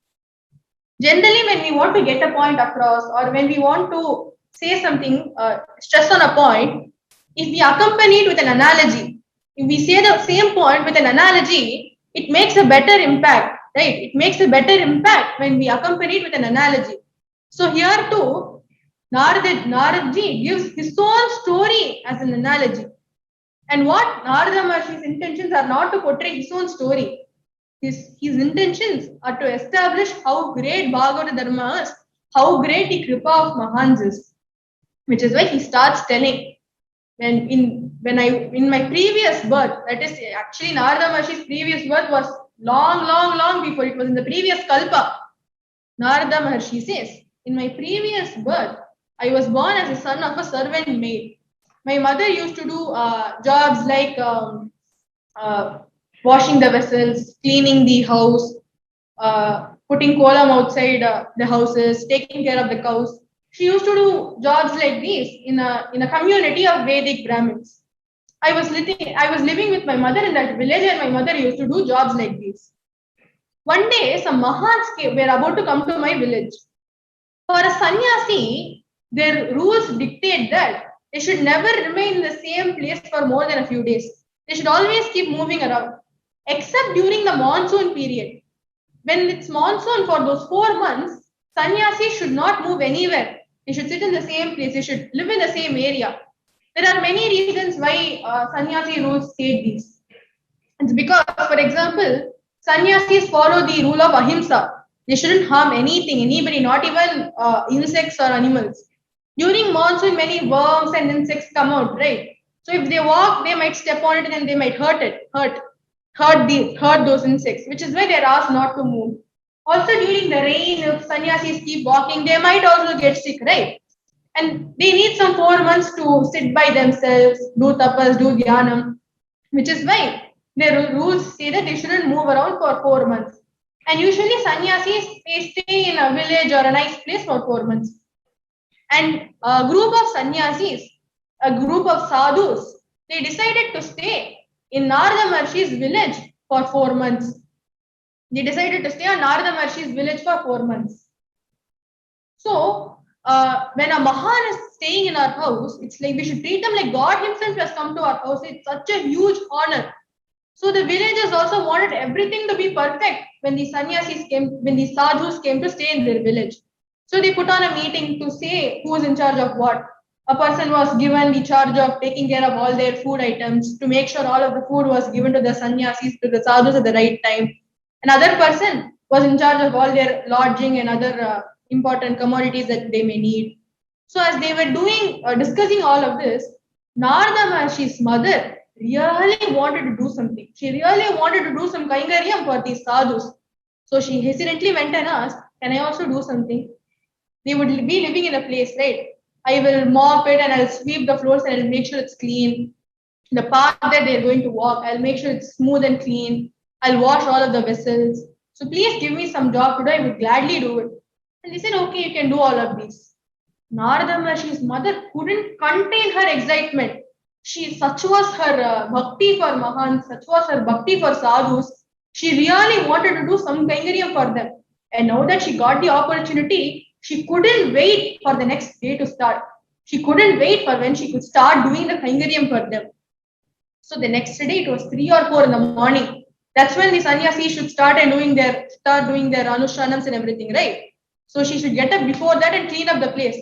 [SPEAKER 1] Generally, when we want to get a point across or when we want to say something, stress on a point, if we accompany it with an analogy, if we say the same point with an analogy, it makes a better impact, right? It makes a better impact when we accompany it with an analogy. So here too, Naradji gives his own story as an analogy. And what Narada Maharshi's intentions are not to portray his own story. His intentions are to establish how great Bhagavata Dharma is, how great the Kripa of Mahans is. Which is why he starts telling, in my previous birth, that is actually Narada Maharshi's previous birth was long before, it was in the previous Kalpa. Narada Maharshi says, in my previous birth, I was born as a son of a servant maid. My mother used to do jobs like washing the vessels, cleaning the house, putting kolam outside the houses, taking care of the cows. She used to do jobs like these in a community of Vedic Brahmins. I was living with my mother in that village, and my mother used to do jobs like these. One day, some Mahans were about to come to my village. For a sannyasi, their rules dictate that they should never remain in the same place for more than a few days. They should always keep moving around, except during the monsoon period. When it's monsoon for those 4 months, sannyasis should not move anywhere. They should sit in the same place. They should live in the same area. There are many reasons why sannyasi rules state these. It's because, for example, sannyasis follow the rule of ahimsa. They shouldn't harm anything, anybody, not even insects or animals. During monsoon, many worms and insects come out, right? So if they walk, they might step on it and they might hurt those insects, which is why they're asked not to move. Also, during the rain, if sannyasis keep walking, they might also get sick, right? And they need some 4 months to sit by themselves, do tapas, do dhyanam, which is why their rules say that they shouldn't move around for 4 months. And usually sannyasis, they stay in a village or a nice place for 4 months. And a group of sannyasis, a group of sadhus, they decided to stay in Narada Maharshi's village for 4 months. They decided to stay on Narada Maharshi's village for 4 months. So, when a Mahan is staying in our house, it's like we should treat him like God himself has come to our house. It's such a huge honor. So the villagers also wanted everything to be perfect when the sadhus came to stay in their village. So they put on a meeting to say who is in charge of what. a person was given the charge of taking care of all their food items to make sure all of the food was given to the sannyasis, to the sadhus at the right time. Another person was in charge of all their lodging and other important commodities that they may need. So as they were discussing all of this, Narada Maharshi's mother really wanted to do something. She really wanted to do some kaingaryam for these sadhus. So she hesitantly went and asked, "Can I also do something?" They would be living in a place, right? I will mop it and I'll sweep the floors and I'll make sure it's clean. The path that they're going to walk, I'll make sure it's smooth and clean. I'll wash all of the vessels. So please give me some job to do. I would gladly do it. And they said, okay, you can do all of these. Narada Maharshi's mother couldn't contain her excitement. Such was her bhakti for Mahan, such was her bhakti for sadhus. She really wanted to do some kaingaryam for them. And now that she got the opportunity, she couldn't wait for the next day to start. She couldn't wait for when she could start doing the kaingaryam for them. So the next day it was 3 or 4 in the morning. That's when the sannyasi should start doing their anushranams and everything, right? So she should get up before that and clean up the place.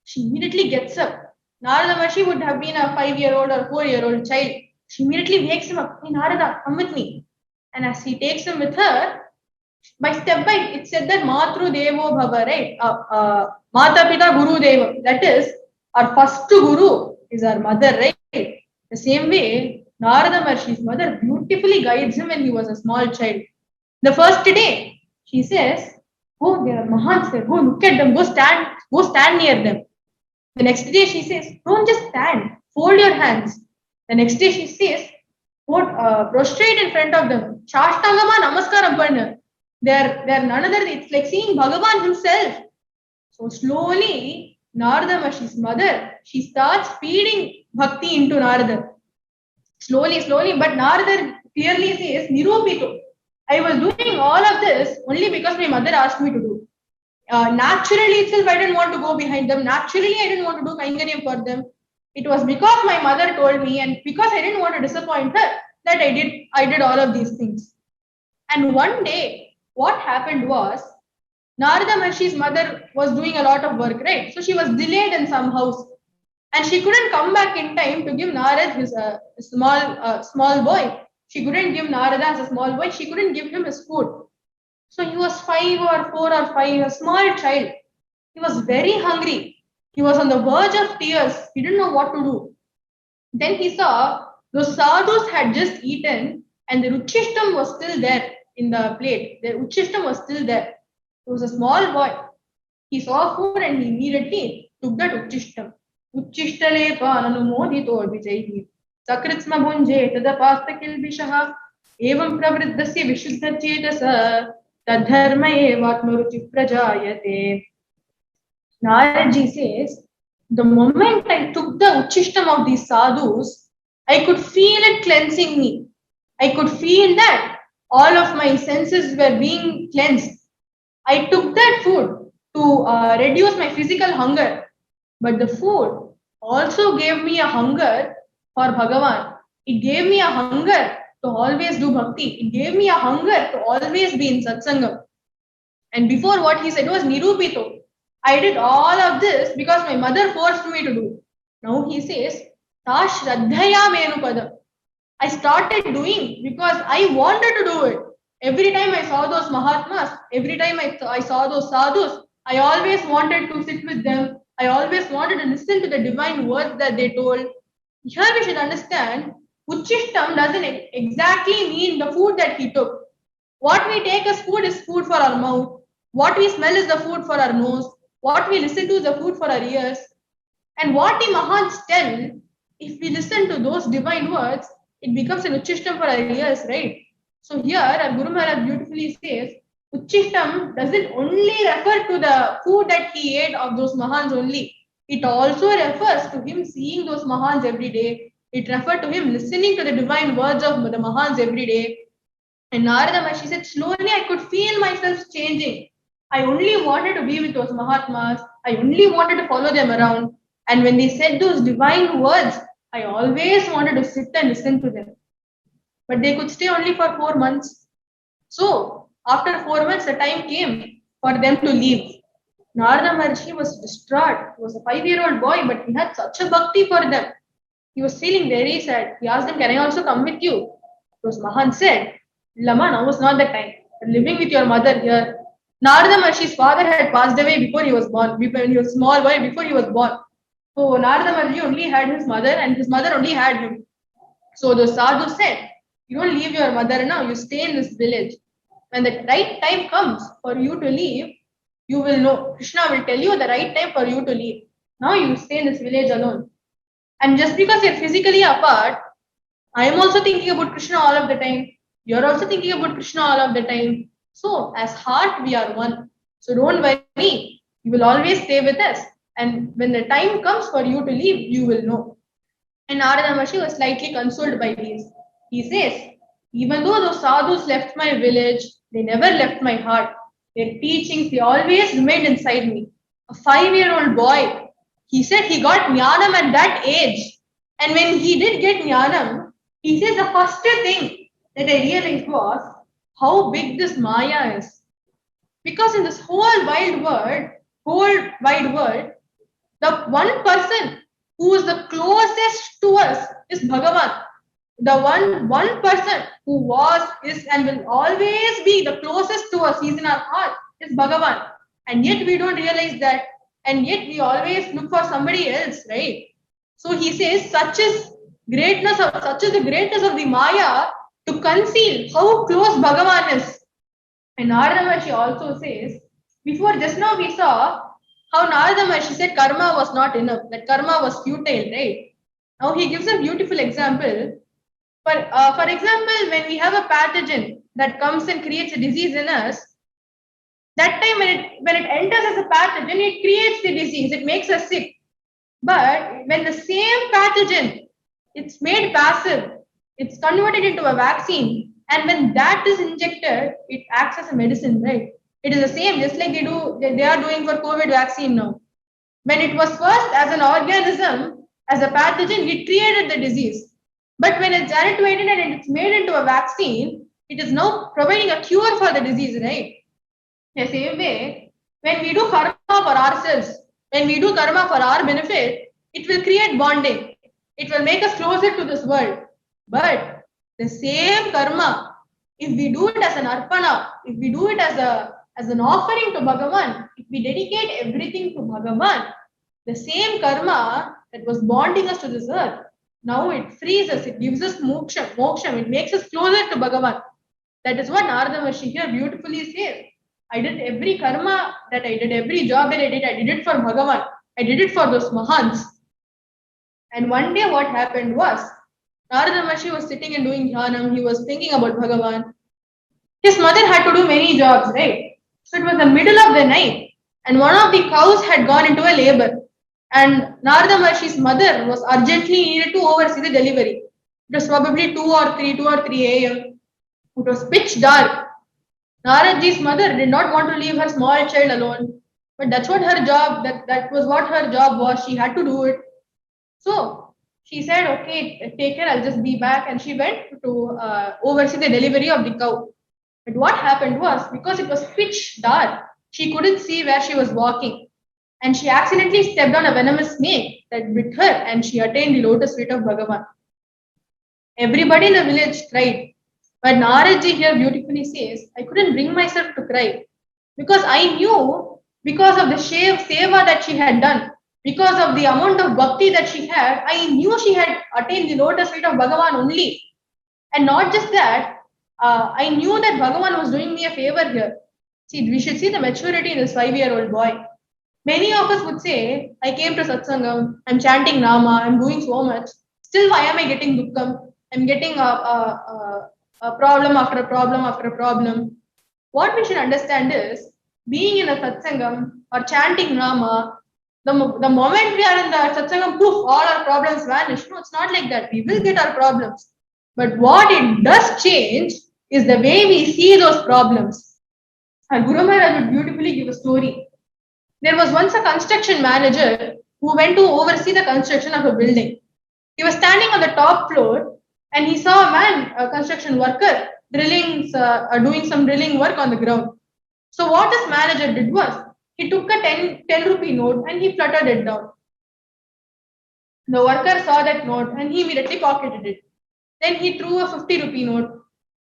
[SPEAKER 1] She immediately gets up. Narada Maharshi would have been a 5-year-old or 4-year-old child. She immediately wakes him up. Hey Narada, come with me. And as he takes him with her, by step by, it said that Matru Devo Bhava, right? Mata Pita Guru Deva. That is, our first guru is our mother, right? The same way, Narada Maharshi's mother beautifully guides him when he was a small child. The first day, she says, "Oh, there are Mahants there. Go look at them. Go stand near them." The next day, she says, "Don't just stand. Fold your hands." The next day, she says, "Prostrate in front of them. Shashtangama Namaskaram Panna." They're none other. It's like seeing Bhagavan himself. So slowly, Narada Maharshi's mother, she starts feeding bhakti into Narada. Slowly, but Narada clearly says, "Nirupito. I was doing all of this only because my mother asked me to do. Naturally itself, I didn't want to go behind them. Naturally, I didn't want to do kaingaryam for them. It was because my mother told me and because I didn't want to disappoint her that I did all of these things." And one day, what happened was, Narada Maharshi's mother was doing a lot of work, right? So she was delayed in some house. And she couldn't come back in time to give Narada his small boy. She couldn't give Narada as a small boy. She couldn't give him his food. So he was 5 or 4 or 5, a small child. He was very hungry. He was on the verge of tears. He didn't know what to do. Then he saw those sadhus had just eaten and the Uchishtam was still there in the plate. The Uchishtam was still there. He was a small boy. He saw food and he immediately took that Uchishtam. उच्चिष्टलेपाननुमोदितो विजयी सकृत्स्म भुञ्जे तदपास्तकिल्बिषः एवं प्रवृद्धस्य विशुद्धचेतसः तद्धर्म एवात्मरुचि प्रजायते. Naradji says, the moment I took the Uchishtam of these sadhus, I could feel it cleansing me. I could feel that all of my senses were being cleansed. I took that food to reduce my physical hunger. But the food also gave me a hunger for Bhagavan. It gave me a hunger to always do bhakti. It gave me a hunger to always be in satsangam. And before, what he said was nirupito. I did all of this because my mother forced me to do. Now he says, ta shraddhaya menupada. I started doing because I wanted to do it. Every time I saw those Mahatmas, every time I saw those sadhus, I always wanted to sit with them. I always wanted to listen to the divine words that they told. Here we should understand, Uchishtam doesn't exactly mean the food that he took. What we take as food is food for our mouth. What we smell is the food for our nose. What we listen to is the food for our ears. And what the Mahants tell, if we listen to those divine words, it becomes an Uchishtam for our ears, right? So here, our Guru Maharaj beautifully says, Uchishtam doesn't only refer to the food that he ate of those Mahans only. It also refers to him seeing those Mahans every day. It referred to him listening to the divine words of the Mahans every day. And Narada Maharshi said, slowly I could feel myself changing. I only wanted to be with those Mahatmas. I only wanted to follow them around. And when they said those divine words, I always wanted to sit and listen to them. But they could stay only for 4 months. So, after 4 months, the time came for them to leave. Narada Maharshi was distraught. He was a 5-year-old boy, but he had such a bhakti for them. He was feeling very sad. He asked them, "Can I also come with you?" Those Mahan said, "Lama, now was not the time. You're living with your mother here." Narada Maharshi's father had passed away before he was born, when he was a small boy, before he was born. So Narada Maharshi only had his mother, and his mother only had him. So the sadhu said, "You don't leave your mother now, you stay in this village. When the right time comes for you to leave, you will know. Krishna will tell you the right time for you to leave. Now you stay in this village alone. And just because you're physically apart, I am also thinking about Krishna all of the time. You're also thinking about Krishna all of the time. So, as heart, we are one. So, don't worry. You will always stay with us. And when the time comes for you to leave, you will know." And Narada Maharshi was slightly consoled by these. He says, "Even though those sadhus left my village, they never left my heart. Their teachings, they always remained inside me. A 5-year-old boy, he said he got jnanam at that age. And when he did get jnanam, he says the first thing that I realized was how big this Maya is. Because in this whole wide world, the one person who is the closest to us is Bhagavan. The one person who was, is, and will always be the closest to us, he's in our heart, is Bhagavan. And yet we don't realize that, and yet we always look for somebody else, right? So he says, such is the greatness of the Maya to conceal how close Bhagavan is. And Narada Maharshi also says, before just now we saw how Narada Maharshi said karma was not enough, that karma was futile, right? Now he gives a beautiful example. For example, when we have a pathogen that comes and creates a disease in us, that time when it enters as a pathogen, it creates the disease, it makes us sick. But when the same pathogen, it's made passive, it's converted into a vaccine, and when that is injected, it acts as a medicine, right? It is the same, just like they are doing for COVID vaccine now. When it was first as an organism, as a pathogen, it created the disease. But when it's antidoted and it's made into a vaccine, it is now providing a cure for the disease, right? The same way, when we do karma for ourselves, when we do karma for our benefit, it will create bonding. It will make us closer to this world. But the same karma, if we do it as an arpana, if we do it as an offering to Bhagavan, if we dedicate everything to Bhagavan, the same karma that was bonding us to this earth, now it frees us, it gives us moksham, it makes us closer to Bhagavan. That is what Narada Maharshi here beautifully says. I did every karma that I did, every job that I did it for Bhagavan. I did it for those Mahans. And one day what happened was, Narada Maharshi was sitting and doing jnanam, he was thinking about Bhagavan. His mother had to do many jobs, right? So it was the middle of the night, and one of the cows had gone into a labor. And Narada Maharshi's mother was urgently needed to oversee the delivery. It was probably 2 or 3 a.m. It was pitch dark. Naradji's mother did not want to leave her small child alone, but that's what her job, that was what her job was. She had to do it. So she said, "Okay, take care, I'll just be back." And she went to oversee the delivery of the cow. But what happened was, because it was pitch dark, she couldn't see where she was walking. And she accidentally stepped on a venomous snake that bit her, and she attained the lotus feet of Bhagavan. Everybody in the village cried. But Naradji here beautifully says, I couldn't bring myself to cry because I knew, because of the seva that she had done, because of the amount of bhakti that she had, I knew she had attained the lotus feet of Bhagavan only. And not just that, I knew that Bhagavan was doing me a favor here. See, we should see the maturity in this 5-year-old boy. Many of us would say, I came to Satsangam, I'm chanting Nama, I'm doing so much. Still, why am I getting dukkham? I'm getting a problem after a problem after a problem. What we should understand is, being in a Satsangam or chanting Nama, the moment we are in the Satsangam, poof, all our problems vanish. No, it's not like that. We will get our problems. But what it does change is the way we see those problems. Our Guru Maharaj would beautifully give a story. There was once a construction manager who went to oversee the construction of a building. He was standing on the top floor and he saw a man, a construction worker, doing some drilling work on the ground. So what this manager did was, He took a 10 rupee note and he fluttered it down. The worker saw that note and he immediately pocketed it. Then he threw a 50 rupee note.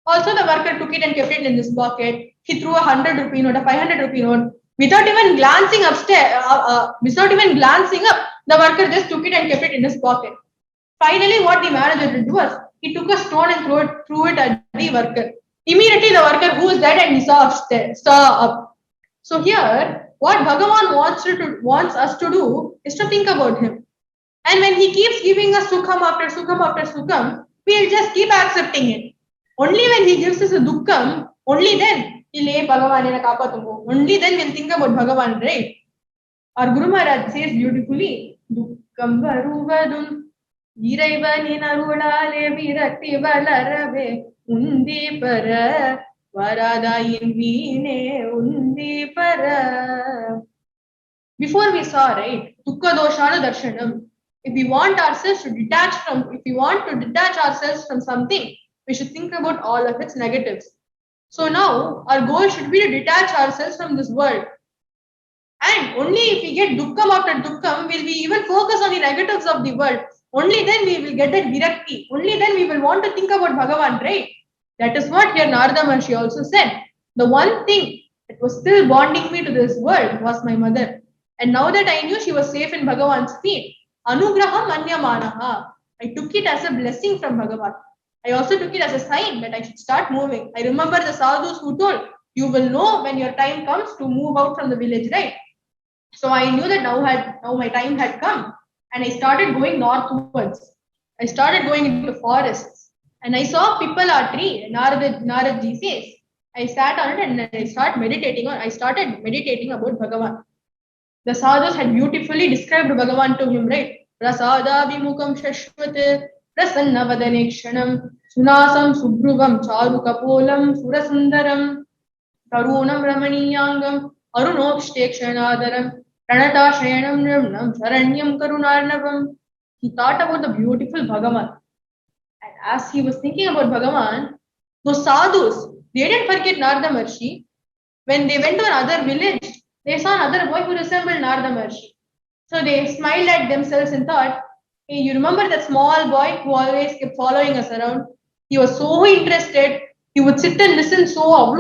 [SPEAKER 1] Also, the worker took it and kept it in his pocket. He threw a 100 rupee note, a 500 rupee note. Without even glancing without even glancing up, the worker just took it and kept it in his pocket. Finally, what the manager did was, he took a stone and threw it at the worker. Immediately, the worker, who was dead, and he saw up. So here, what Bhagavan wants us to do is to think about him. And when he keeps giving us sukham after sukham after sukham, we'll just keep accepting it. Only when he gives us a dukkham, only then only then we'll think about Bhagavan, right? Our Guru Maharaj says beautifully, Dukkam varuvadum இறைவனின் அருளாலே விரக்தி வளரவே உந்தி பெற வரதாயின் வீணே உந்தி பெற. Before we saw, right, dukkha doshana darshanam. If we want ourselves to detach ourselves from something, we should think about all of its negatives. So now our goal should be to detach ourselves from this world. And only if we get dukkham after dukkham, will we even focus on the negatives of the world. Only then we will get that virakti. Only then we will want to think about Bhagavan, right? That is what here Narada Maharshi also said. The one thing that was still bonding me to this world was my mother. And now that I knew she was safe in Bhagavan's feet, Anugraham Anyamanaha, I took it as a blessing from Bhagavan. I also took it as a sign that I should start moving. I remember the sadhus who told, you will know when your time comes to move out from the village, right? So I knew that now my time had come, and I started going northwards. I started going into forests, and I saw Pippala tree. Naradji says, I sat on it and I started meditating about Bhagavan. The sadhus had beautifully described Bhagavan to him, right? Prasada vimukam shashvat prasanna vadanekshanam sunasam subhruvam charu kapolam surasundaram tarunam ramaniyangam arunokshtekshanaadaram pranata shayanam nirnam saranyam karunarnavam. He thought about the beautiful Bhagavan. And as he was thinking about Bhagavan, those sadhus, they didn't forget Narada Maharshi. When they went to another village, they saw another boy who resembled Narada Maharshi. So they smiled at themselves and thought, hey, you remember that small boy who always kept following us around? He was so interested. He would sit and listen so, I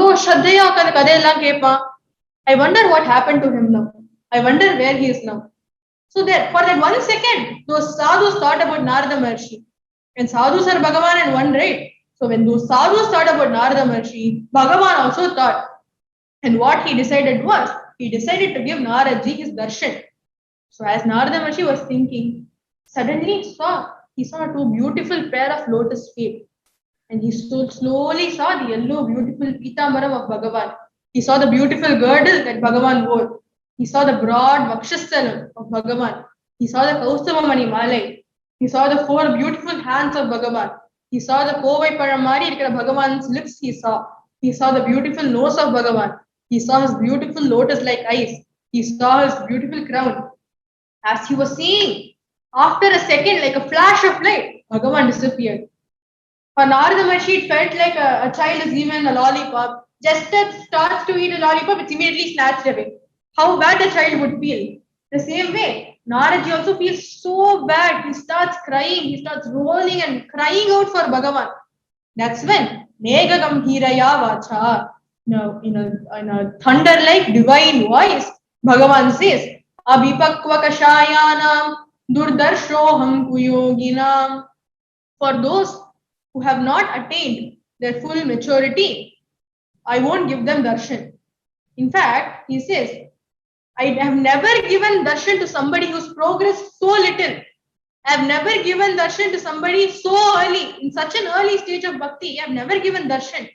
[SPEAKER 1] wonder what happened to him now. I wonder where he is now. So that for that 1 second, those sadhus thought about Narada Maharshi. And sadhus are Bhagavan and one, right? So when those sadhus thought about Narada Maharshi, Bhagavan also thought. And what he decided was, he decided to give Naradji his darshan. So as Narada Maharshi was thinking, suddenly he saw two beautiful pair of lotus feet. And he slowly saw the yellow, beautiful Pitambaram of Bhagavan. He saw the beautiful girdle that Bhagavan wore. He saw the broad Vakshastalam of Bhagavan. He saw the Kaustavamani Malai. He saw the 4 beautiful hands of Bhagavan. He saw the Kovai Paramari Bhagavan's lips. He saw the beautiful nose of Bhagavan. He saw his beautiful lotus-like eyes. He saw his beautiful crown. As he was seeing, after a second, like a flash of light, Bhagavan disappeared. For Narada Maharshi, it felt like a child is given a lollipop. Just as it starts to eat a lollipop, it's immediately snatched away. How bad the child would feel. The same way, Naradji also feels so bad. He starts crying. He starts rolling and crying out for Bhagavan. That's when Megha Gambhiraya Vacha, in a thunder-like divine voice, Bhagavan says, Abhipakva Kashayanam Durdarshoham Kuyoginam. For those who have not attained their full maturity, I won't give them darshan. In fact, he says, I have never given darshan to somebody who's progressed so little. I have never given darshan to somebody so early, in such an early stage of bhakti. I have never given darshan.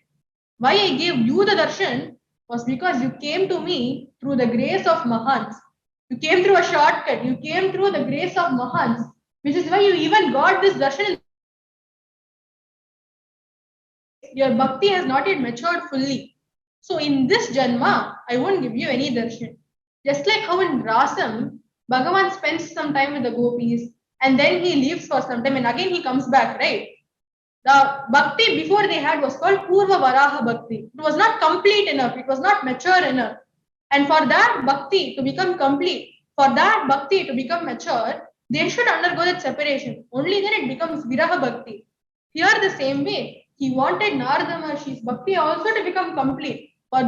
[SPEAKER 1] Why I gave you the darshan was because you came to me through the grace of Mahants. You came through a shortcut. You came through the grace of Mahants, which is why you even got this darshan. Your bhakti has not yet matured fully. So in this janma, I won't give you any darshan. Just like how in Rasam, Bhagavan spends some time with the gopis and then he leaves for some time and again he comes back, right? The bhakti before they had was called Purva Varaha Bhakti. It was not complete enough. It was not mature enough. And for that bhakti to become complete, for that bhakti to become mature, they should undergo that separation. Only then it becomes viraha bhakti. Here, the same way, he wanted Narada Maharshi's bhakti also to become complete, for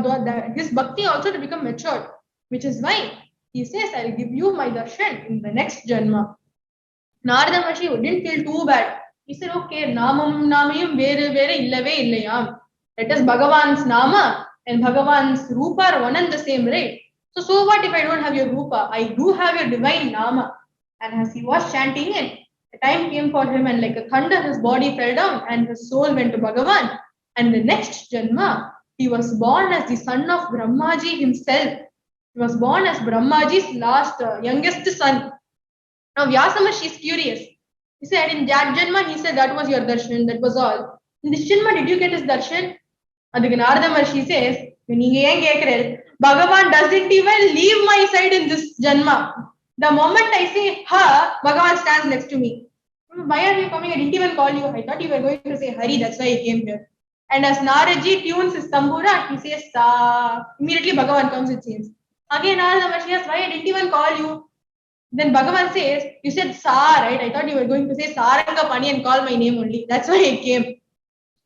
[SPEAKER 1] his bhakti also to become matured, which is why he says, I'll give you my darshan in the next janma. Narada Maharshi didn't feel too bad. He said, okay, Namam Namayam Vere Vere Illave Illayam. That is Bhagavan's Nama and Bhagavan's Rupa are one and the same, right? So what if I don't have your Rupa? I do have your divine Nama. And as he was chanting it, the time came for him and like a thunder, his body fell down and his soul went to Bhagavan. And the next Janma, he was born as the son of Brahmaji himself. He was born as Brahmaji's last, youngest son. Now Vyasa Maharshi is curious. He said, in that Janma, he said that was your darshan, that was all. In this Janma, did you get his darshan? Adhika Narada Maharshi says, Bhagavan doesn't even leave my side in this Janma. The moment I say, ha, Bhagavan stands next to me. Why are you coming? I didn't even call you. I thought you were going to say Hari, that's why I came here. And as Naraji tunes his tambura, he says Sa. Immediately Bhagavan comes, it seems. Again, Narada Maharshi asks, why I didn't even call you? Then Bhagavan says, you said Sa, right? I thought you were going to say Saranga Pani and call my name only. That's why I came.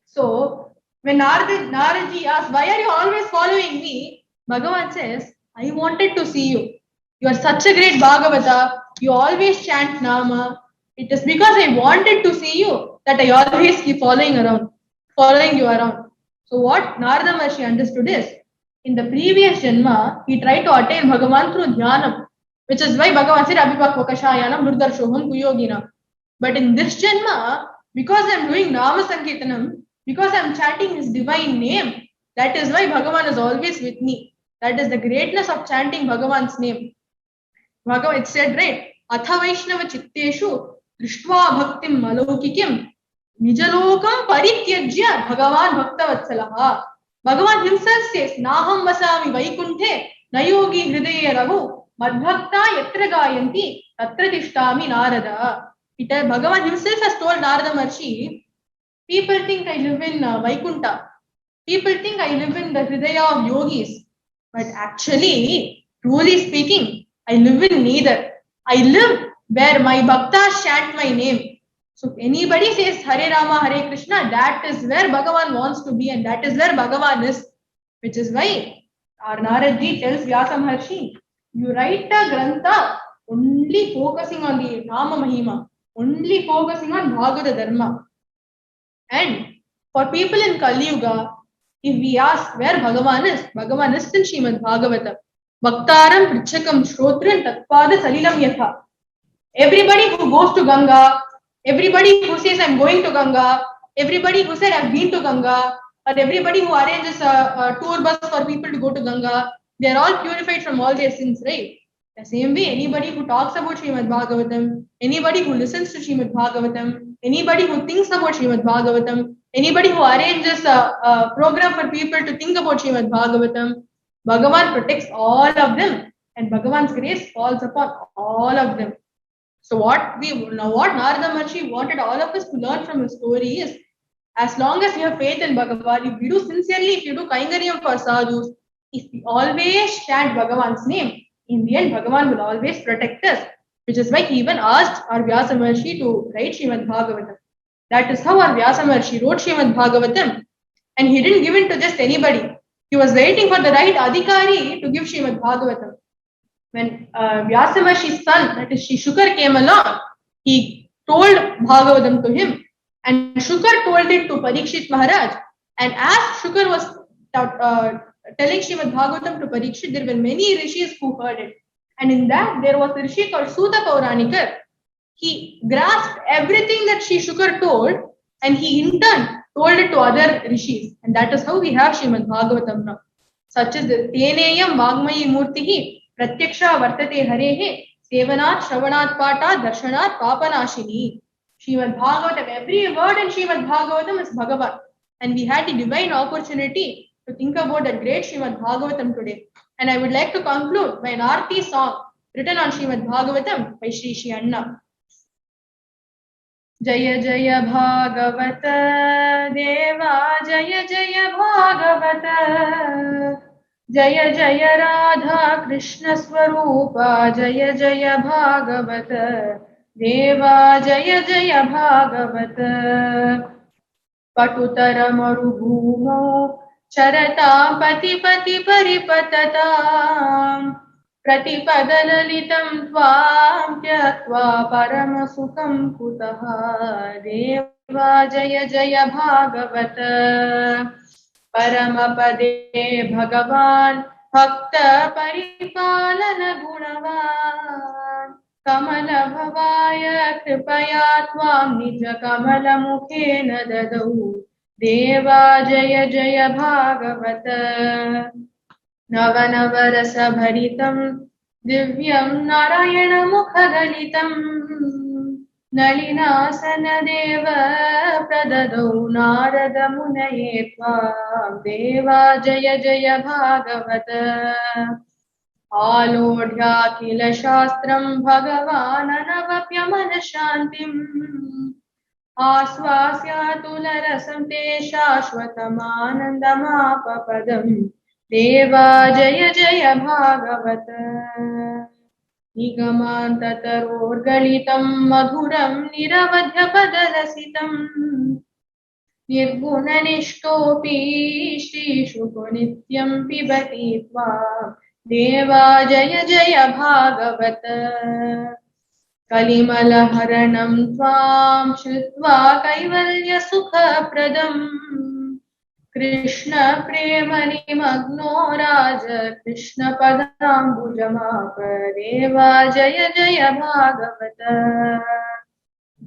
[SPEAKER 1] So, when Naraji asks, why are you always following me? Bhagavan says, I wanted to see you. You are such a great Bhagavata. You always chant Nama. It is because I wanted to see you that I always keep following you around. So what Narada Maharshi understood is, in the previous Janma, he tried to attain Bhagavan through Dhyanam, which is why Bhagavan said, Abhipakvakashayanam Durdarshoham Kuyogina. But in this Janma, because I am doing Nama Sankirtanam, because I am chanting his divine name, that is why Bhagavan is always with me. That is the greatness of chanting Bhagavan's name. Bhagavan, it said, right? Atha Vaishnava Chitteshu Drishtva Bhaktim Malaukikim Nijalokam Parityajya Bhagavan Bhaktavatsalaha. Bhagavan himself says, Naham Vasami Vaikunthe Nayogi Hridaya Rahu Madbhakta Yatra Gayanti Tatra Tishtami Narada. Bhagavan himself has told Narada Maharshi, people think I live in Vaikunta. People think I live in the Hridaya of yogis. But actually, truly speaking, I live in neither. I live where my bhaktas chant my name. So if anybody says Hare Rama, Hare Krishna, that is where Bhagavan wants to be and that is where Bhagavan is. Which is why our Naradji tells Vyasa Maharshi, you write a grantha only focusing on the Nama Mahima, only focusing on Bhagavata Dharma. And for people in Kali Yuga, if we ask where Bhagavan is in Srimad Bhagavata. Bhaktaram Prichakam Shrotran Tatpada Salilam Yatha. Everybody who goes to Ganga, everybody who says I'm going to Ganga, everybody who said I've been to Ganga, or everybody who arranges a tour bus for people to go to Ganga, they are all purified from all their sins, right? The same way, anybody who talks about Srimad Bhagavatam, anybody who listens to Srimad Bhagavatam, anybody who thinks about Srimad Bhagavatam, anybody who arranges a program for people to think about Srimad Bhagavatam, Bhagavan protects all of them and Bhagavan's grace falls upon all of them. So what Narada Maharshi wanted all of us to learn from his story is, as long as you have faith in Bhagavan, if you do sincerely, if you do Kaingaryam for sadhus, if we always chant Bhagavan's name, in the end Bhagavan will always protect us. Which is why he even asked our Vyasa Maharshi to write Srimad Bhagavatam. That is how our Vyasa Maharshi wrote Srimad Bhagavatam. And he didn't give it to just anybody. He was waiting for the right Adhikari to give Srimad Bhagavatam. When Vyasa Maharshi's son, that is Shukar, came along, he told Bhagavatam to him. And Shukar told it to Parikshit Maharaj. And as Shukar was telling Srimad Bhagavatam to Parikshit, there were many rishis who heard it. And in that, there was a rishi called Suta Pauranikar. He grasped everything that Shukar told and he in turn told it to other rishis. And that is how we have Srimad Bhagavatam now. Such as the Teneyam Vagmayi Murtihi Pratyaksha Vartate Harehe Sevanat Shravanat Pata Darshanat Papanashini. Srimad Bhagavatam, every word in Srimad Bhagavatam is Bhagavan. And we had the divine opportunity to think about that great Srimad Bhagavatam today. And I would like to conclude by an Aarti song written on Srimad Bhagavatam by Sri Sri Anna. Jaya Jaya Bhagavata Deva Jaya Jaya Bhagavata जय जय राधा कृष्ण स्वरूपा जय जय भागवत देवा जय जय भागवत पटुतर मरुभूमौ चरता पति पति परिपतता प्रतिपदललितं त्वां त्यक्त्वा परमसुखं कुतः देवा जय जय भागवत परमपदे भगवान् भक्त परिपालन गुणवान् कमलभवाय कृपया त्वां निज कमलमुखेन ददौ देवा जय जय भागवत नवनवरसभरितं दिव्यं नारायणमुखगलितं नलिनासनदेव प्रददौ नारदमुनये त्वां देवा जय जय भागवत आलोढ्याखिल शास्त्रं भगवान् नवप्यमनशान्तिम् आस्वास्यातुलरसं ते शाश्वतमानन्दमापपदम् देवा जय जय भागवत निगमान्ततरोर्गलितं मधुरं निरवध्यपदलसितम् निर्गुणनिष्ठोऽपि श्रीशुको नित्यं पिबति त्वां देवा जय जय भागवत कलिमलहरणं त्वां श्रुत्वा कैवल्यसुखप्रदम् कृष्ण प्रेमनिमग्नो राज कृष्ण पदाम्बुजमाप देवा जय जय भागवत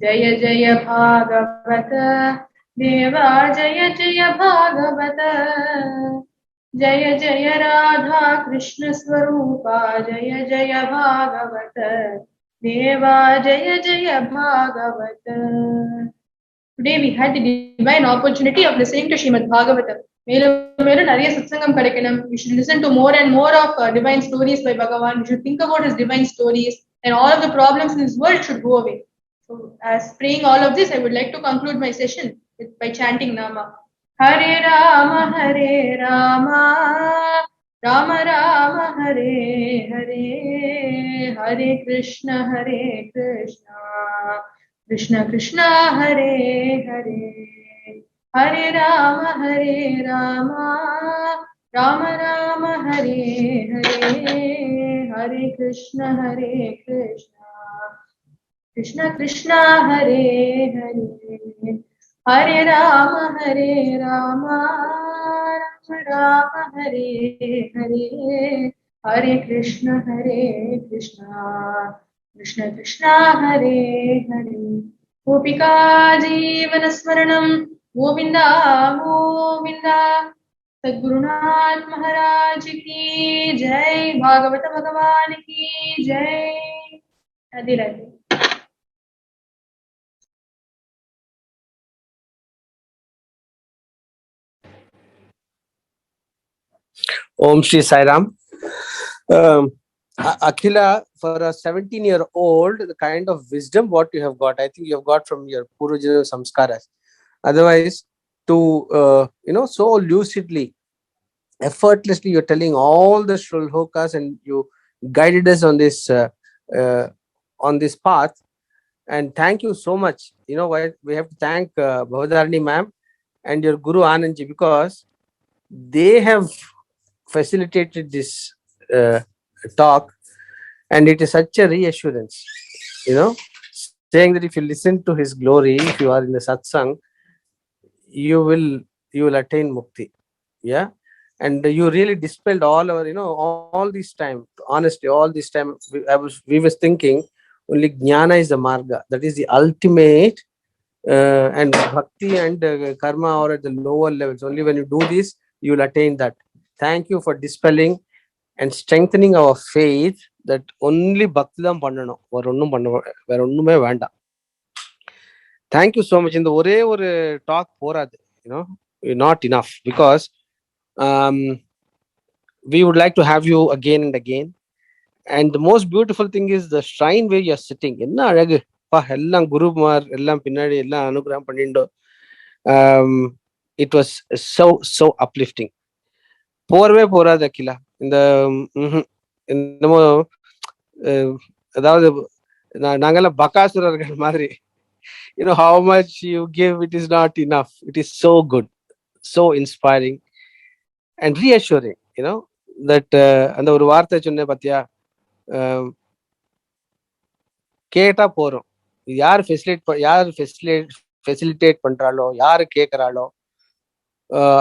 [SPEAKER 1] जय जय भागवत देवा जय जय भागवत जय जय राधा कृष्ण स्वरूपा जय जय भागवत देवा जय जय Bhagavat Today we had the divine opportunity of listening to Srimad Bhagavatam. மேலும் மேலும் நிறைய சத்சங்கம் கிடைக்கணும். We should listen to more and more of divine stories by Bhagavan. We should think about his divine stories, and all of the problems in this world should go away. So, as praying all of this, I would like to conclude my session by chanting Nama. Hare Rama, Rama Rama, Hare Hare, Hare Krishna, Krishna Krishna, Hare Hare, Hare Rama, Rama Rama, Hare Hare, Hare Krishna, Krishna Krishna, Hare Hare, Hare Rama, Rama Rama, Hare Hare, Hare Krishna, Krishna Krishna, Hare Hare. Gopika Jeevana Smaranam Govinda Govinda. Sadgurunath Maharaj ki Jai. Bhagavata Bhagavan ki Jai. Radhe Radhe.
[SPEAKER 2] Om Shri Sai Ram. Akhila, for a 17-year-old, the kind of wisdom what you have got, I think you have got from your Purvajana Samskaras. Otherwise, to, so lucidly, effortlessly, you're telling all the shlokas and you guided us on this path. And thank you so much. You know why? We have to thank Bhavadarani ma'am and your Guru Anandji, because they have facilitated this talk, and it is such a reassurance, saying that if you listen to his glory, if you are in the satsang, you will attain mukti. Yeah. And you really dispelled all our, all this time, honestly, all this time we was thinking only jnana is the marga, that is the ultimate, and bhakti and karma are at the lower levels. Only when you do this, you will attain that. Thank you for dispelling and strengthening our faith that only bhakti dhan pannanom, வேற ஒண்ணுமே வேண்டாம். Thank you so much. In the ஒரே ஒரு talk போராது, not enough, because we would like to have you again and again. And the most beautiful thing is the shrine where you are sitting. என்ன அழகு பா, எல்லாம் குருமார் எல்லாம் பின்னாடி எல்லாம் அனுகிரகம் பண்ணிட்டோம். It was so uplifting. போறவே போறாது அகிலா. இந்த என்னமோ அதாவது நாங்கெல்லாம் பகாசுரர்கள் மாதிரி. How much you give, it is not enough. It is so good, so inspiring and reassuring. That அந்த ஒரு வார்த்தை சொன்னேன் பாத்தியா, கேட்டா போறோம். யார் ஃபெசிலிட்டேட் பண்றாளோ, யாரு கேட்கறாளோ,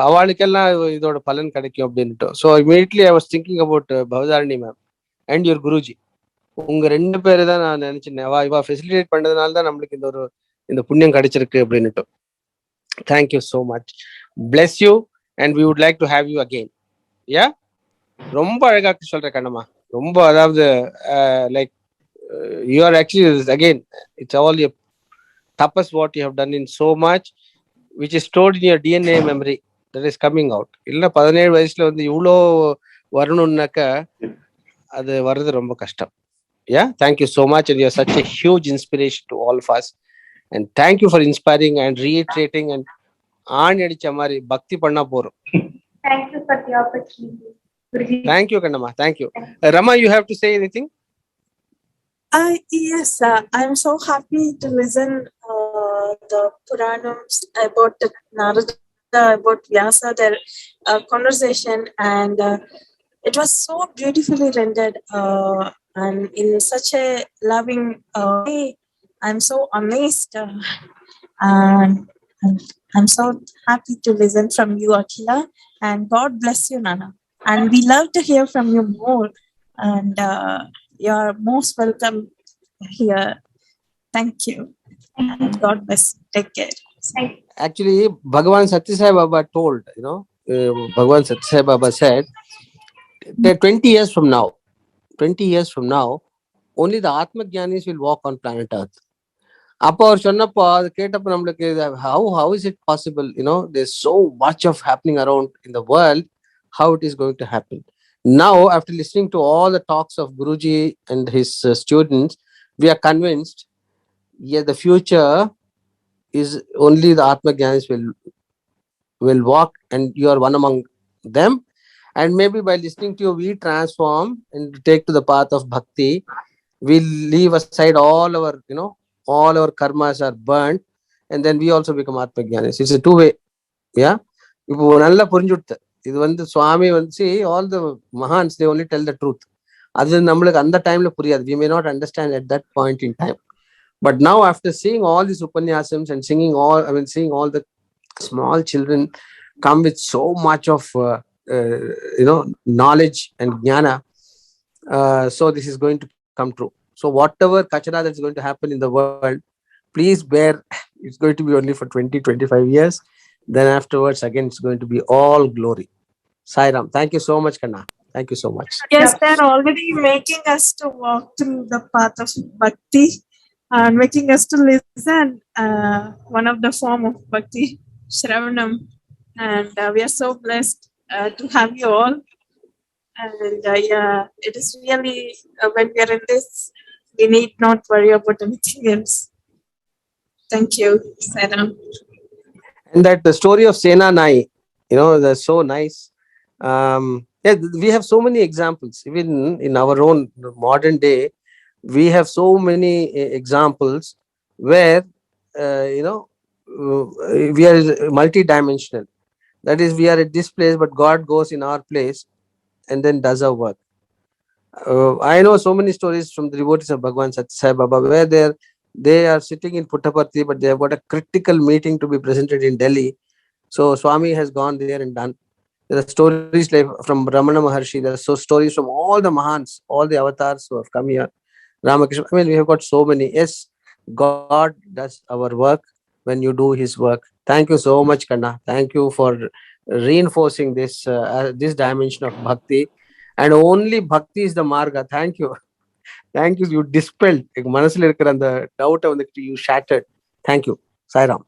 [SPEAKER 2] அவளுக்கெல்லாம் இதோட பலன் கிடைக்கும் அப்படின்ட்டு. So immediately I was thinking about Bhavadharani ma'am and your Guruji. உங்க 2 பேரு தான் நான் நினைச்சேன். இவா ஃபெசிலிட்டேட் பண்ணதுனால தான் நம்மளுக்கு இந்த புண்ணியம் கிடைச்சிருக்கு அப்படின்னுட்டு. Thank you so much. Bless you and we would like to have you again. Yeah, ரொம்ப அழகா சொல்ற கண்ணம்மா. ரொம்ப, அதாவது like you are actually again it's all your tapas what you have done in so much which is stored in your DNA memory that is coming out. இல்ல 17 வயசுல இவ்வளோ வரணும்னாக்க அது வர்றது ரொம்ப கஷ்டம். Yeah, thank you so much and you are such a huge inspiration to all of us and thank you for inspiring and reiterating and ஆணி அடிச்ச மாதிரி பக்தி பண்ணா போறோம்.
[SPEAKER 1] Thank you for the opportunity.
[SPEAKER 2] Thank you Kannamma, thank you. Rama, you have to say anything?
[SPEAKER 3] Yes, I'm so happy to listen the Puranams about the Narada, about Vyasa, their conversation, and it was so beautifully rendered and in such a loving way. I'm so amazed and I'm so happy to listen from you, Akhila, and God bless you, Nana. And we love to hear from you more, and you're most welcome here. Thank you. And God bless. Take care.
[SPEAKER 2] Actually, Bhagavan Satya Sai Baba told, Bhagavan Satya Sai Baba said that 20 years from now, only the Atma Jnanis will walk on planet Earth. அப்போ அவர் சொன்னப்போ அது கேட்டப்போ நம்மளுக்கு how is it possible? There's so much of happening around in the world. How it is going to happen? Now, after listening to all the talks of Guruji and his students, we are convinced, the future is only the Atma Jnanis will walk, and you are one among them. And maybe by listening to you, we transform and take to the path of bhakti. We leave aside all our karmas are burnt, and then we also become Atma Jnanis. It's a two-way. Yeah, இப்போ நல்லா புரிஞ்சுடுது. இது சுவாமி all the Mahans, they only tell the truth. அது நம்மளுக்கு அந்த டைம்ல புரியாது. We may not understand at that point in time. But now, after seeing all these upanyasams and seeing all the small children come with so much of knowledge and jnana, so this is going to come true. So whatever kachara that's going to happen in the world, please bear. It's going to be only for 20-25 years. Then afterwards, again, it's going to be all glory. Sai Ram. Thank you so much, Kanna. Thank you so much.
[SPEAKER 3] Yes, they're already making us to walk through the path of bhakti and making us to listen one of the form of bhakti, Shravanam. And we are so blessed to have you all. And it is really, when we are in this, we need not worry about anything else. Thank you, Saram.
[SPEAKER 2] And that the story of Sena Nai, that's so nice. We have so many examples. Even in our own modern day, we have so many examples where, we are multi-dimensional. That is, we are at this place, but God goes in our place and then does our work. I know so many stories from the devotees of Bhagavan Satya Sai Baba where they are sitting in Puttaparthi, but they have got a critical meeting to be presented in Delhi. So Swami has gone there and done. There are stories like from Ramana Maharshi. There are stories from all the Mahans, all the avatars who have come here. Ramakrishna. We have got so many. Yes, God does our work when you do His work. Thank you so much, Kanna. Thank you for reinforcing this dimension of bhakti. And only bhakti is the marga. Thank you. Thank you. You dispelled. Manasila irukra and the doubt you shattered. Thank you. Sai Ram.